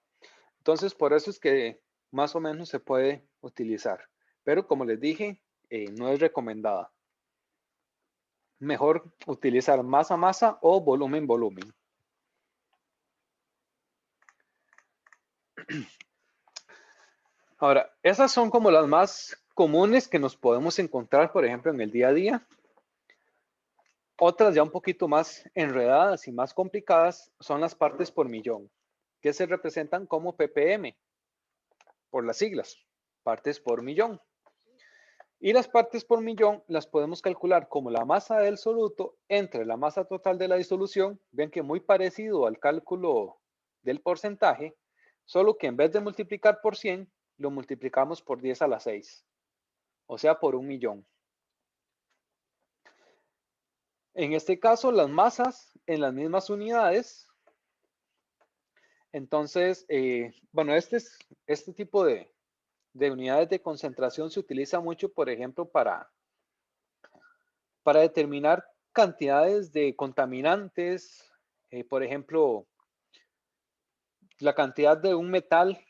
Entonces, por eso es que más o menos se puede utilizar. Pero como les dije, no es recomendada. Mejor utilizar masa a masa o volumen volumen. Ahora, esas son como las más comunes que nos podemos encontrar, por ejemplo, en el día a día. Otras ya un poquito más enredadas y más complicadas son las partes por millón, que se representan como ppm, por las siglas, partes por millón. Y las partes por millón las podemos calcular como la masa del soluto entre la masa total de la disolución. Ven que muy parecido al cálculo del porcentaje, solo que en vez de multiplicar por 100, lo multiplicamos por 10 a la 6, o sea, por 1 millón. En este caso, las masas en las mismas unidades. Entonces, bueno, este tipo de unidades de concentración se utiliza mucho, por ejemplo, para determinar cantidades de contaminantes, por ejemplo, la cantidad de un metal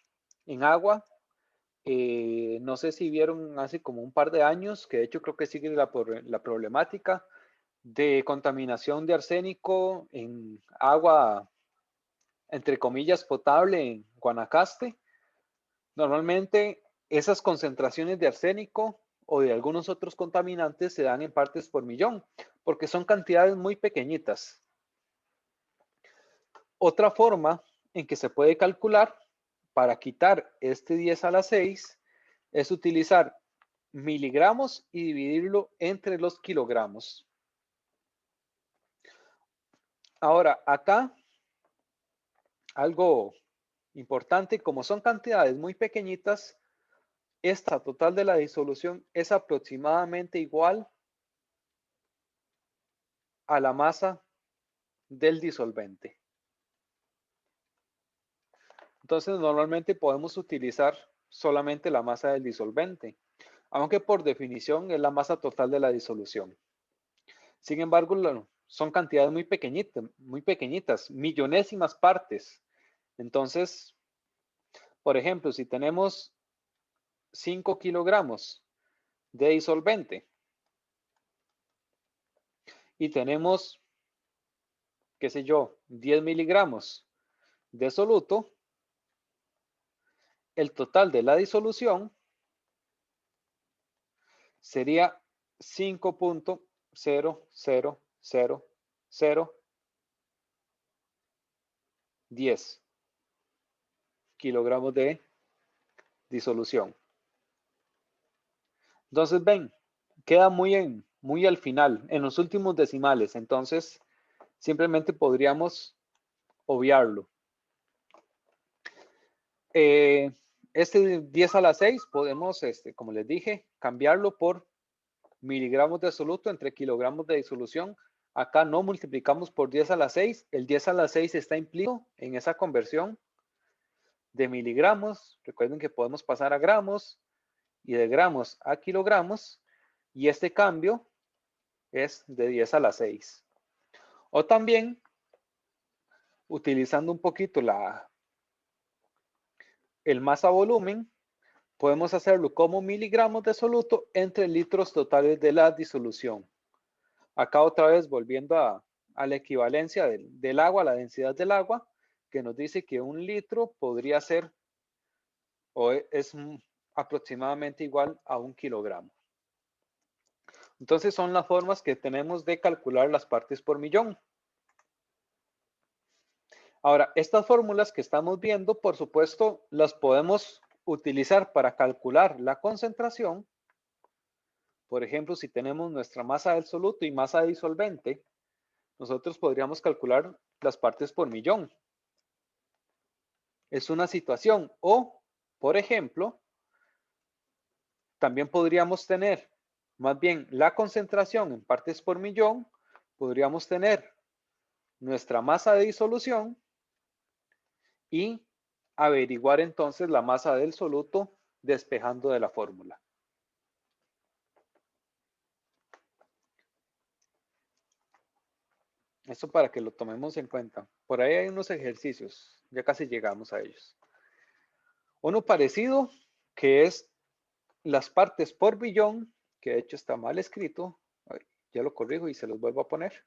en agua. No sé si vieron hace como un par de años, que de hecho creo que sigue la problemática de contaminación de arsénico en agua, entre comillas, potable en Guanacaste. Normalmente esas concentraciones de arsénico o de algunos otros contaminantes se dan en partes por millón, porque son cantidades muy pequeñitas. Otra forma en que se puede calcular para quitar este 10 a la 6 es utilizar miligramos y dividirlo entre los kilogramos. Ahora, acá algo importante, como son cantidades muy pequeñitas, esta total de la disolución es aproximadamente igual a la masa del disolvente. Entonces, normalmente podemos utilizar solamente la masa del disolvente, aunque por definición es la masa total de la disolución. Sin embargo, son cantidades muy pequeñitas, millonésimas partes. Entonces, por ejemplo, si tenemos 5 kilogramos de disolvente y tenemos, qué sé yo, 10 miligramos de soluto, el total de la disolución sería 5.00010 kilogramos de disolución. Entonces, ven, queda muy al final, en los últimos decimales. Entonces, simplemente podríamos obviarlo. Este 10 a la 6 podemos, como les dije, cambiarlo por miligramos de soluto entre kilogramos de disolución. Acá no multiplicamos por 10 a la 6. El 10 a la 6 está implícito en esa conversión de miligramos. Recuerden que podemos pasar a gramos y de gramos a kilogramos. Y este cambio es de 10 a la 6. O también, utilizando un poquito el masa volumen, podemos hacerlo como miligramos de soluto entre litros totales de la disolución. Acá otra vez volviendo a la equivalencia del agua, la densidad del agua, que nos dice que 1 litro podría ser o es aproximadamente igual a 1 kilogramo. Entonces son las formas que tenemos de calcular las partes por millón. Ahora, estas fórmulas que estamos viendo, por supuesto, las podemos utilizar para calcular la concentración. Por ejemplo, si tenemos nuestra masa del soluto y masa de disolvente, nosotros podríamos calcular las partes por millón. Es una situación. O, por ejemplo, también podríamos tener, más bien, la concentración en partes por millón. Podríamos tener nuestra masa de disolución y averiguar entonces la masa del soluto despejando de la fórmula. Esto para que lo tomemos en cuenta. Por ahí hay unos ejercicios, ya casi llegamos a ellos. Uno parecido, que es las partes por billón, que de hecho está mal escrito. Ya lo corrijo y se los vuelvo a poner.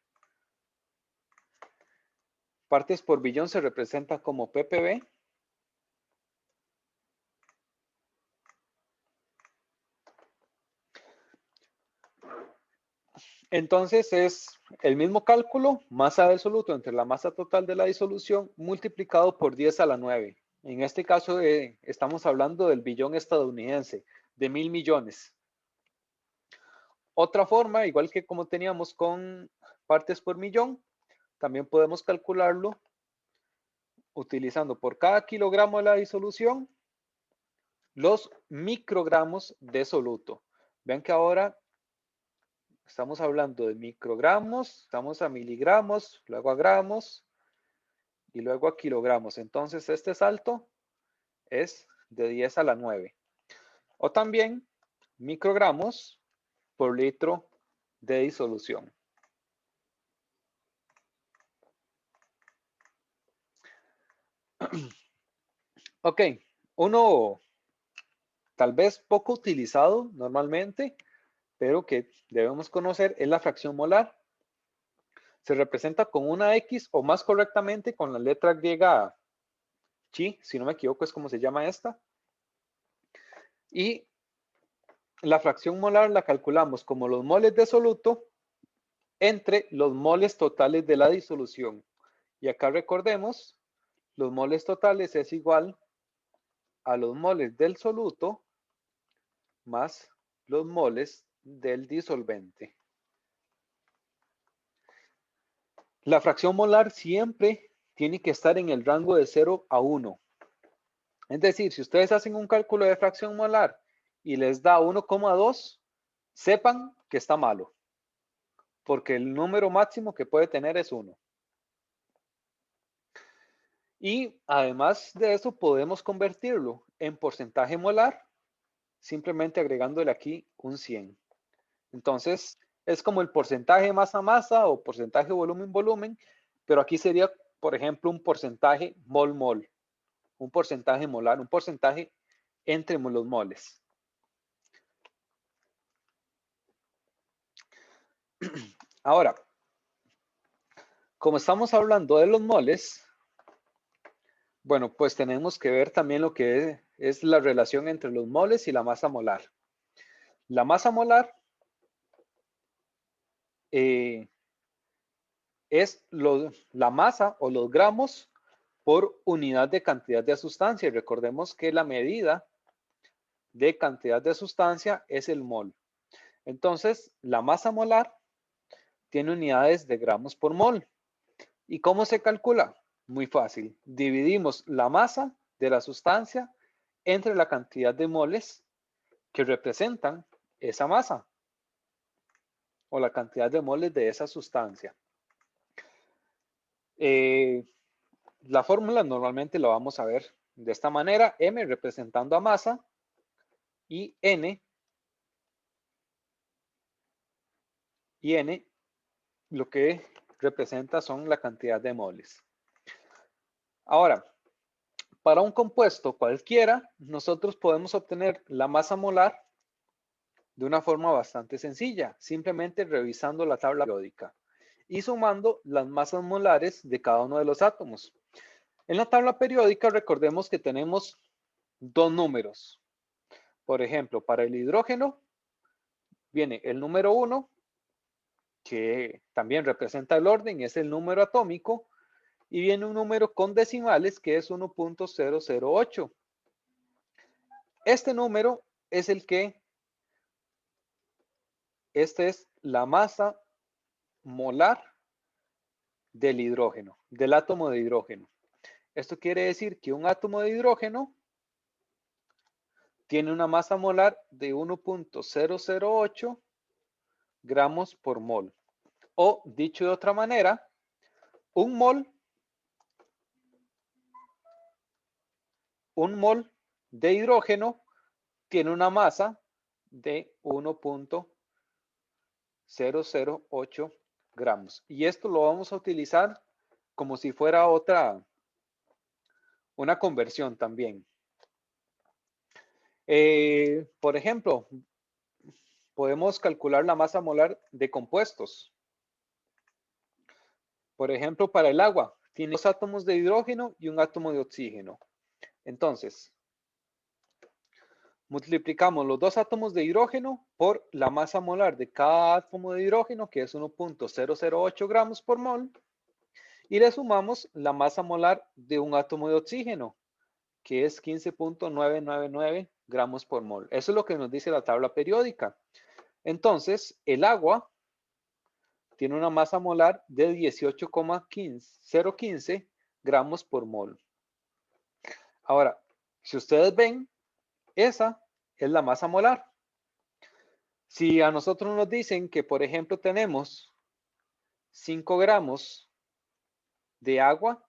Partes por billón se representa como ppb. Entonces es el mismo cálculo, masa del soluto entre la masa total de la disolución multiplicado por 10 a la 9. En este caso estamos hablando del billón estadounidense, de 1000 millones. Otra forma, igual que como teníamos con partes por millón, también podemos calcularlo utilizando por cada kilogramo de la disolución los microgramos de soluto. Vean que ahora estamos hablando de microgramos, estamos a miligramos, luego a gramos y luego a kilogramos. Entonces este salto es de 10 a la 9. O también microgramos por litro de disolución. Ok, uno tal vez poco utilizado normalmente, pero que debemos conocer es la fracción molar. Se representa con una X o más correctamente con la letra griega chi, si no me equivoco es como se llama esta. Y la fracción molar la calculamos como los moles de soluto entre los moles totales de la disolución. Y acá recordemos, los moles totales es igual a los moles del soluto más los moles del disolvente. La fracción molar siempre tiene que estar en el rango de 0 a 1. Es decir, si ustedes hacen un cálculo de fracción molar y les da 1,2, sepan que está malo, porque el número máximo que puede tener es 1. Y además de eso podemos convertirlo en porcentaje molar simplemente agregándole aquí un 100. Entonces es como el porcentaje masa-masa o porcentaje volumen-volumen, pero aquí sería, por ejemplo, un porcentaje mol-mol, un porcentaje molar, un porcentaje entre los moles. Ahora, como estamos hablando de los moles, bueno, pues tenemos que ver también lo que es la relación entre los moles y la masa molar. La masa molar es la masa o los gramos por unidad de cantidad de sustancia. Y recordemos que la medida de cantidad de sustancia es el mol. Entonces, la masa molar tiene unidades de gramos por mol. ¿Y cómo se calcula? Muy fácil. Dividimos la masa de la sustancia entre la cantidad de moles que representan esa masa o la cantidad de moles de esa sustancia. La fórmula normalmente la vamos a ver de esta manera. M representando a masa y N lo que representa son la cantidad de moles. Ahora, para un compuesto cualquiera, nosotros podemos obtener la masa molar de una forma bastante sencilla, simplemente revisando la tabla periódica y sumando las masas molares de cada uno de los átomos. En la tabla periódica recordemos que tenemos dos números. Por ejemplo, para el hidrógeno viene el número 1, que también representa el orden, es el número atómico, y viene un número con decimales que es 1.008. Este número es esta es la masa molar del hidrógeno, del átomo de hidrógeno. Esto quiere decir que un átomo de hidrógeno tiene una masa molar de 1.008 gramos por mol. O, dicho de otra manera, un mol de hidrógeno tiene una masa de 1.008 gramos. Y esto lo vamos a utilizar como si fuera una conversión también. Por ejemplo, podemos calcular la masa molar de compuestos. Por ejemplo, para el agua, tiene 2 átomos de hidrógeno y un átomo de oxígeno. Entonces, multiplicamos los 2 átomos de hidrógeno por la masa molar de cada átomo de hidrógeno, que es 1.008 gramos por mol, y le sumamos la masa molar de un átomo de oxígeno, que es 15.999 gramos por mol. Eso es lo que nos dice la tabla periódica. Entonces, el agua tiene una masa molar de 18,015 gramos por mol. Ahora, si ustedes ven, esa es la masa molar. Si a nosotros nos dicen que, por ejemplo, tenemos 5 gramos de agua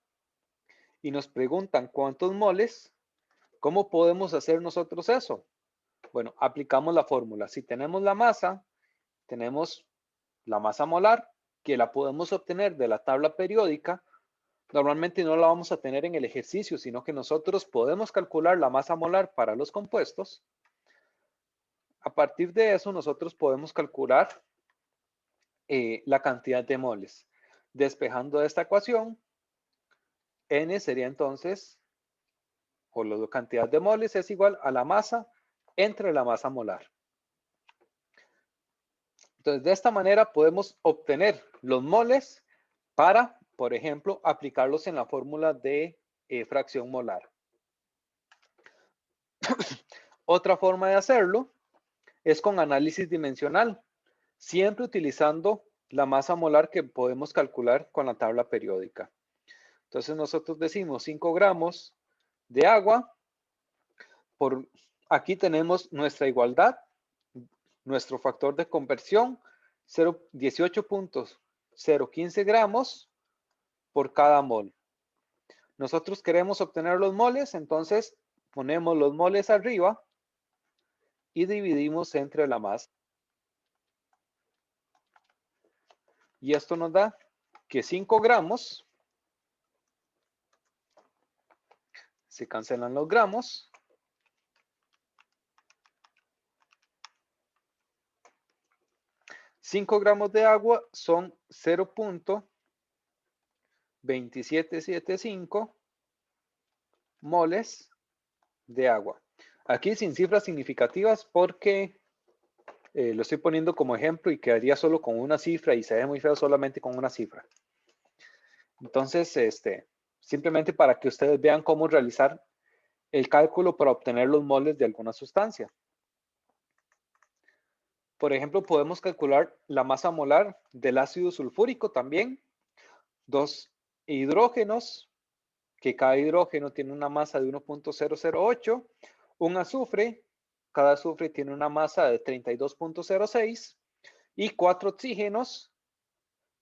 y nos preguntan cuántos moles, ¿cómo podemos hacer nosotros eso? Bueno, aplicamos la fórmula. Si tenemos la masa, tenemos la masa molar, que la podemos obtener de la tabla periódica. Normalmente no la vamos a tener en el ejercicio, sino que nosotros podemos calcular la masa molar para los compuestos. A partir de eso, nosotros podemos calcular la cantidad de moles. Despejando esta ecuación, N sería entonces, o la cantidad de moles es igual a la masa entre la masa molar. Entonces, de esta manera podemos obtener los moles para, por ejemplo, aplicarlos en la fórmula de fracción molar. Otra forma de hacerlo es con análisis dimensional, siempre utilizando la masa molar que podemos calcular con la tabla periódica. Entonces nosotros decimos 5 gramos de agua, aquí tenemos nuestra igualdad, nuestro factor de conversión, 18.015 gramos por cada mol. Nosotros queremos obtener los moles, entonces ponemos los moles arriba y dividimos entre la masa. Y esto nos da que 5 gramos, se cancelan los gramos, $5 gramos de agua son 0.2775 moles de agua. Aquí sin cifras significativas porque lo estoy poniendo como ejemplo y quedaría solo con una cifra y se ve muy feo solamente con una cifra. Entonces, simplemente para que ustedes vean cómo realizar el cálculo para obtener los moles de alguna sustancia. Por ejemplo, podemos calcular la masa molar del ácido sulfúrico también. 2 hidrógenos, que cada hidrógeno tiene una masa de 1.008. Un azufre, cada azufre tiene una masa de 32.06. Y 4 oxígenos,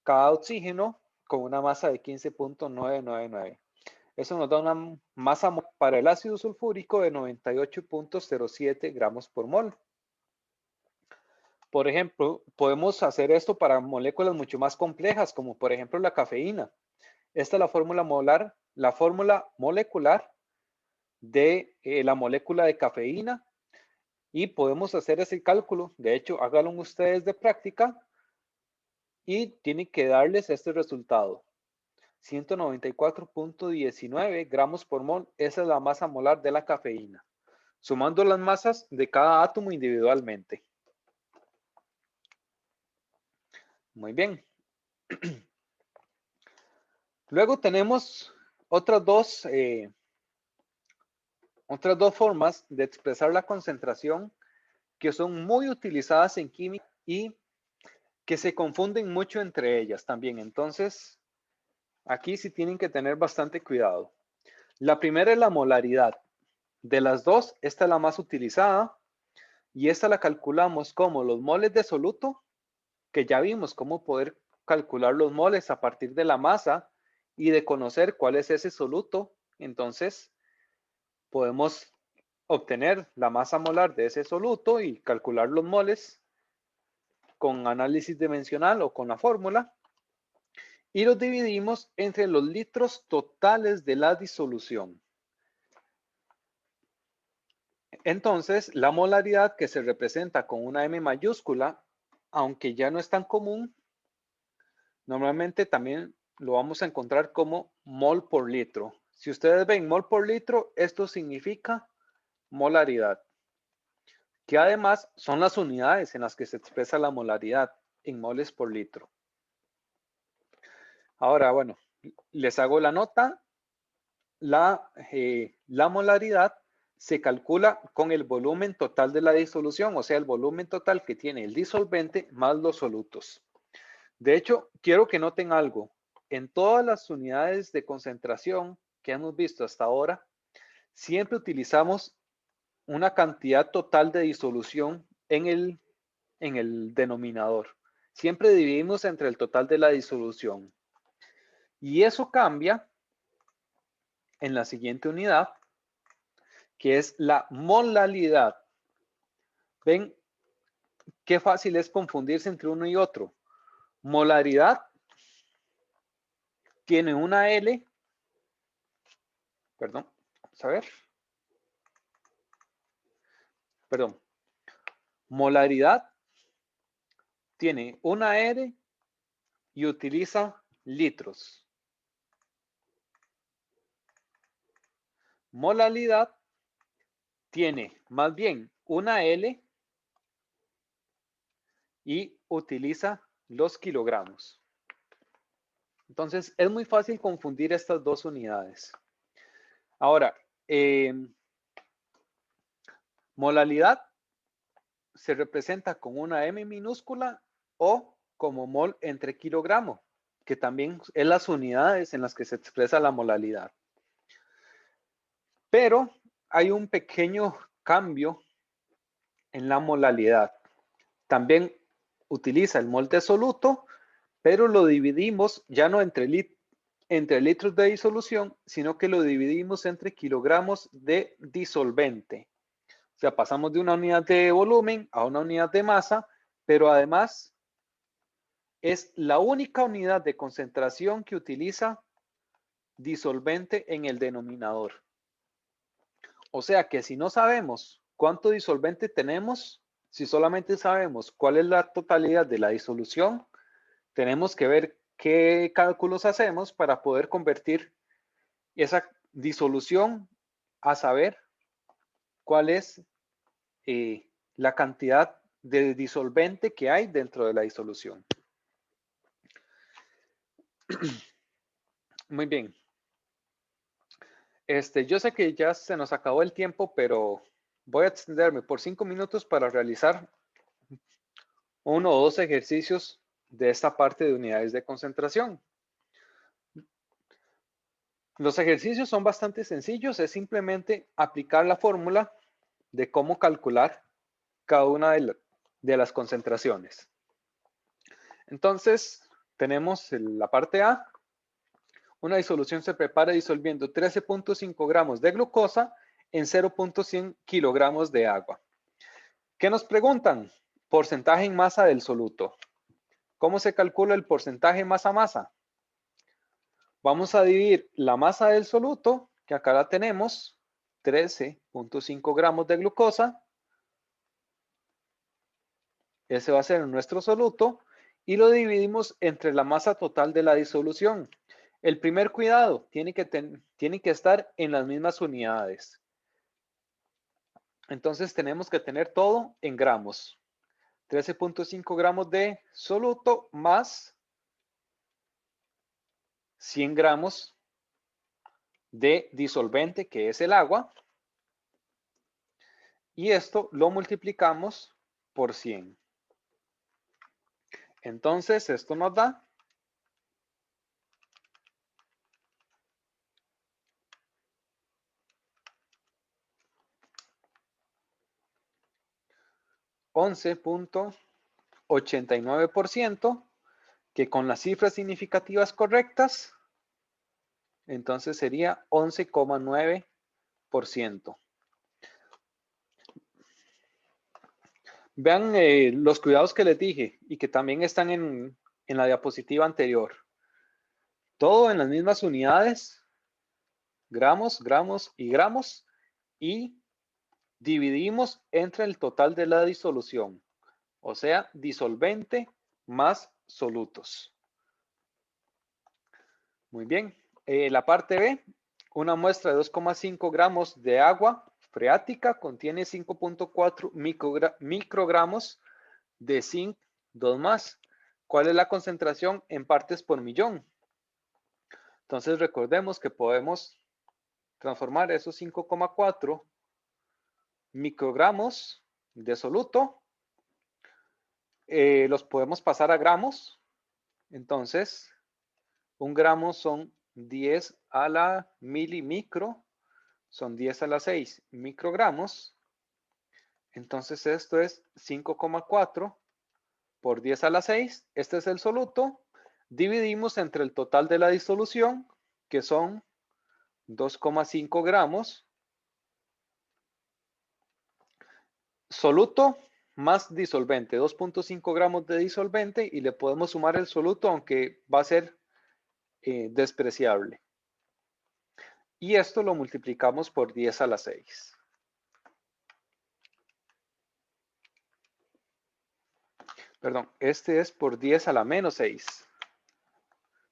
cada oxígeno con una masa de 15.999. Eso nos da una masa para el ácido sulfúrico de 98.07 gramos por mol. Por ejemplo, podemos hacer esto para moléculas mucho más complejas, como por ejemplo la cafeína. Esta es la fórmula molecular de la molécula de cafeína y podemos hacer ese cálculo. De hecho, háganlo ustedes de práctica y tienen que darles este resultado. 194.19 gramos por mol, esa es la masa molar de la cafeína, sumando las masas de cada átomo individualmente. Muy bien. Luego tenemos otras dos formas de expresar la concentración que son muy utilizadas en química y que se confunden mucho entre ellas también. Entonces, aquí sí tienen que tener bastante cuidado. La primera es la molaridad. De las dos, esta es la más utilizada y esta la calculamos como los moles de soluto, que ya vimos cómo poder calcular los moles a partir de la masa y de conocer cuál es ese soluto. Entonces, podemos obtener la masa molar de ese soluto y calcular los moles con análisis dimensional o con la fórmula. Y los dividimos entre los litros totales de la disolución. Entonces, la molaridad que se representa con una M mayúscula, aunque ya no es tan común, normalmente también lo vamos a encontrar como mol por litro. Si ustedes ven mol por litro, esto significa molaridad, que además son las unidades en las que se expresa la molaridad en moles por litro. Ahora, bueno, les hago la nota. La molaridad se calcula con el volumen total de la disolución, o sea, el volumen total que tiene el disolvente más los solutos. De hecho, quiero que noten algo. En todas las unidades de concentración que hemos visto hasta ahora, siempre utilizamos una cantidad total de disolución en el denominador. Siempre dividimos entre el total de la disolución. Y eso cambia en la siguiente unidad, que es la molalidad. ¿Ven qué fácil es confundirse entre uno y otro? Molaridad tiene una L, perdón, vamos a ver. Perdón. Molaridad tiene una R y utiliza litros. Molalidad tiene más bien una L y utiliza los kilogramos. Entonces, es muy fácil confundir estas dos unidades. Ahora, molalidad se representa con una M minúscula o como mol entre kilogramo, que también es las unidades en las que se expresa la molalidad. Pero hay un pequeño cambio en la molalidad. También utiliza el mol de soluto, pero lo dividimos ya no entre litros de disolución, sino que lo dividimos entre kilogramos de disolvente. O sea, pasamos de una unidad de volumen a una unidad de masa, pero además es la única unidad de concentración que utiliza disolvente en el denominador. O sea que si no sabemos cuánto disolvente tenemos, si solamente sabemos cuál es la totalidad de la disolución, tenemos que ver qué cálculos hacemos para poder convertir esa disolución a saber cuál es la cantidad de disolvente que hay dentro de la disolución. Muy bien. Yo sé que ya se nos acabó el tiempo, pero voy a extenderme por 5 minutos para realizar 1 o 2 ejercicios de esta parte de unidades de concentración. Los ejercicios son bastante sencillos, es simplemente aplicar la fórmula de cómo calcular cada una de las concentraciones. Entonces, tenemos la parte A. Una disolución se prepara disolviendo 13.5 gramos de glucosa en 0.100 kilogramos de agua. ¿Qué nos preguntan? Porcentaje en masa del soluto. ¿Cómo se calcula el porcentaje masa-masa? Vamos a dividir la masa del soluto, que acá la tenemos, 13.5 gramos de glucosa. Ese va a ser nuestro soluto. Y lo dividimos entre la masa total de la disolución. El primer cuidado, tiene que estar en las mismas unidades. Entonces tenemos que tener todo en gramos. 13.5 gramos de soluto más 100 gramos de disolvente, que es el agua. Y esto lo multiplicamos por 100. Entonces esto nos da 11.89%, que con las cifras significativas correctas, entonces sería 11,9%. Vean los cuidados que les dije y que también están en la diapositiva anterior. Todo en las mismas unidades, gramos, gramos y gramos, y dividimos entre el total de la disolución, o sea, disolvente más solutos. Muy bien. La parte B, una muestra de 2,5 gramos de agua freática contiene 5.4 microgramos de zinc 2+. ¿Cuál es la concentración en partes por millón? Entonces recordemos que podemos transformar esos 5,4 microgramos de soluto, los podemos pasar a gramos. Entonces, un gramo son 10 a la milimicro, son 10 a la 6 microgramos. Entonces esto es 5,4 por 10 a la 6. Este es el soluto. Dividimos entre el total de la disolución, que son 2,5 gramos. Soluto más disolvente, 2.5 gramos de disolvente, y le podemos sumar el soluto, aunque va a ser despreciable. Y esto lo multiplicamos por 10 a la 6. Perdón, este es por 10 a la menos 6.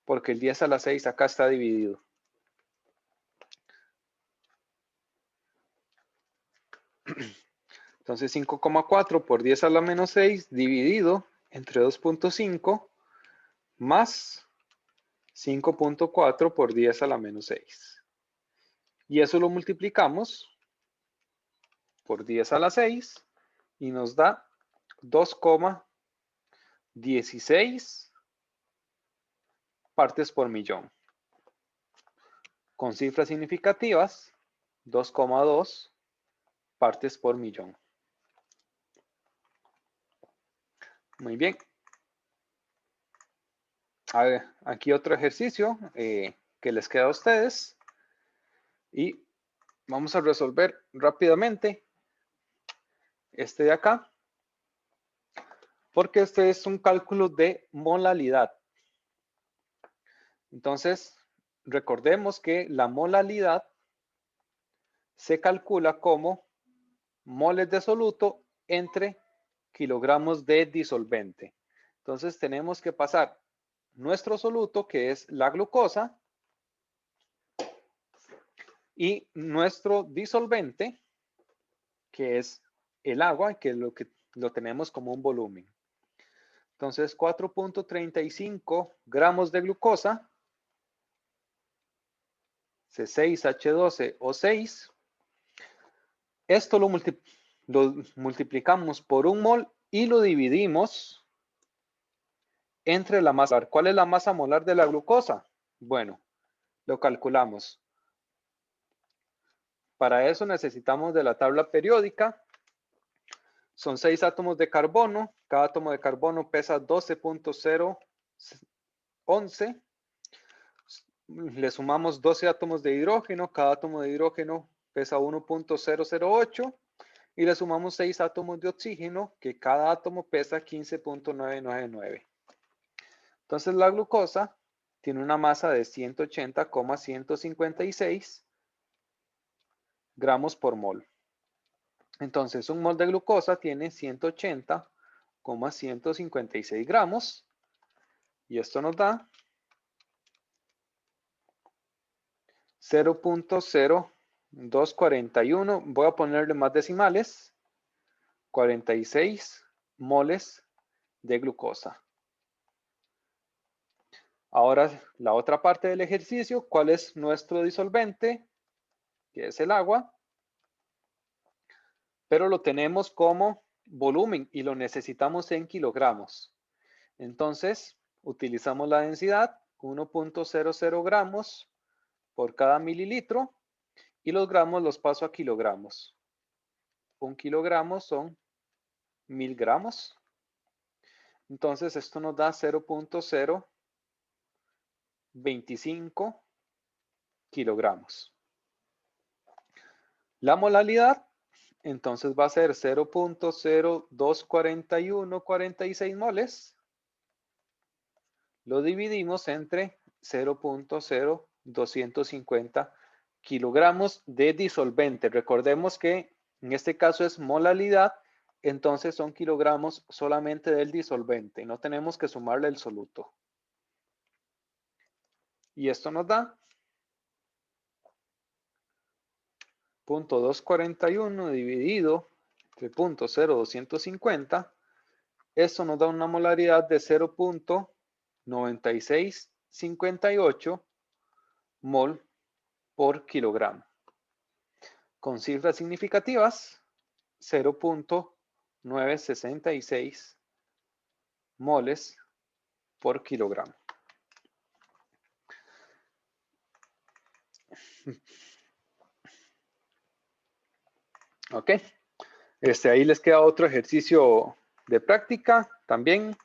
Porque el 10 a la 6 acá está dividido. Entonces 5,4 por 10 a la menos 6 dividido entre 2.5 más 5.4 por 10 a la menos 6. Y eso lo multiplicamos por 10 a la 6 y nos da 2,16 partes por millón. Con cifras significativas, 2,2 partes por millón. Muy bien. A ver, aquí otro ejercicio que les queda a ustedes. Y vamos a resolver rápidamente este de acá. Porque este es un cálculo de molalidad. Entonces, recordemos que la molalidad se calcula como moles de soluto entre kilogramos de disolvente. Entonces, tenemos que pasar nuestro soluto, que es la glucosa, y nuestro disolvente, que es el agua, que lo tenemos como un volumen. Entonces, 4.35 gramos de glucosa, C6H12O6. Esto lo multiplicamos por un mol y lo dividimos entre la masa. ¿Cuál es la masa molar de la glucosa? Bueno, lo calculamos. Para eso necesitamos de la tabla periódica. Son 6 átomos de carbono. Cada átomo de carbono pesa 12.011. Le sumamos 12 átomos de hidrógeno. Cada átomo de hidrógeno pesa 1.008. Y le sumamos 6 átomos de oxígeno, que cada átomo pesa 15.999. Entonces la glucosa tiene una masa de 180,156 gramos por mol. Entonces un mol de glucosa tiene 180,156 gramos. Y esto nos da 0.0241. Voy a ponerle más decimales. 46 moles de glucosa. Ahora la otra parte del ejercicio. ¿Cuál es nuestro disolvente? Que es el agua. Pero lo tenemos como volumen y lo necesitamos en kilogramos. Entonces, utilizamos la densidad 1.00 gramos por cada mililitro y los gramos los paso a kilogramos. Un kilogramo son 1000 gramos. Entonces esto nos da 0.025 kilogramos. La molalidad entonces va a ser 0.024146 moles. Lo dividimos entre 0.0250 kilogramos de disolvente. Recordemos que en este caso es molalidad, entonces son kilogramos solamente del disolvente. No tenemos que sumarle el soluto. Y esto nos da 0.241 dividido entre 0.0250. Esto nos da una molaridad de 0.9658 mol por kilogramo. Con cifras significativas, 0.966 moles por kilogramo. Ok. Ahí les queda otro ejercicio de práctica también.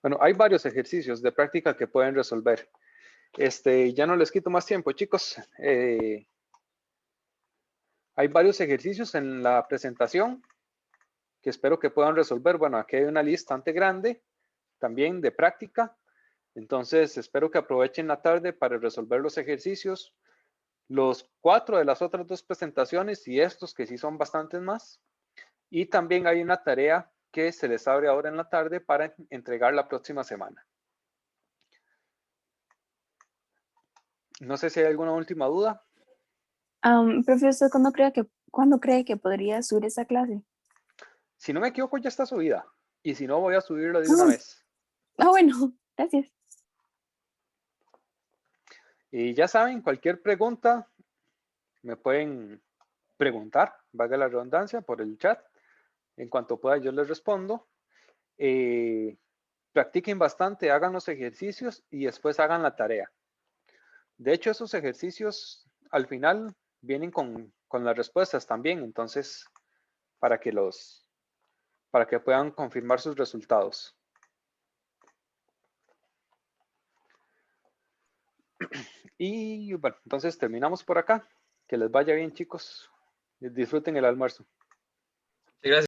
Bueno, hay varios ejercicios de práctica que pueden resolver. Ya no les quito más tiempo, chicos. Hay varios ejercicios en la presentación que espero que puedan resolver. Bueno, aquí hay una lista bastante grande también de práctica. Entonces, espero que aprovechen la tarde para resolver los ejercicios. Los 4 de las otras 2 presentaciones y estos que sí son bastantes más. Y también hay una tarea que se les abre ahora en la tarde para entregar la próxima semana. No sé si hay alguna última duda. Profe, ¿usted cuándo cree que podría subir esa clase? Si no me equivoco, ya está subida. Y si no, voy a subirla de una vez. Bueno, gracias. Y ya saben, cualquier pregunta me pueden preguntar, valga la redundancia, por el chat. En cuanto pueda, yo les respondo. Practiquen bastante, hagan los ejercicios y después hagan la tarea. De hecho, esos ejercicios al final vienen con las respuestas también, entonces, para que puedan confirmar sus resultados. Y bueno, entonces terminamos por acá. Que les vaya bien, chicos. Disfruten el almuerzo. Gracias.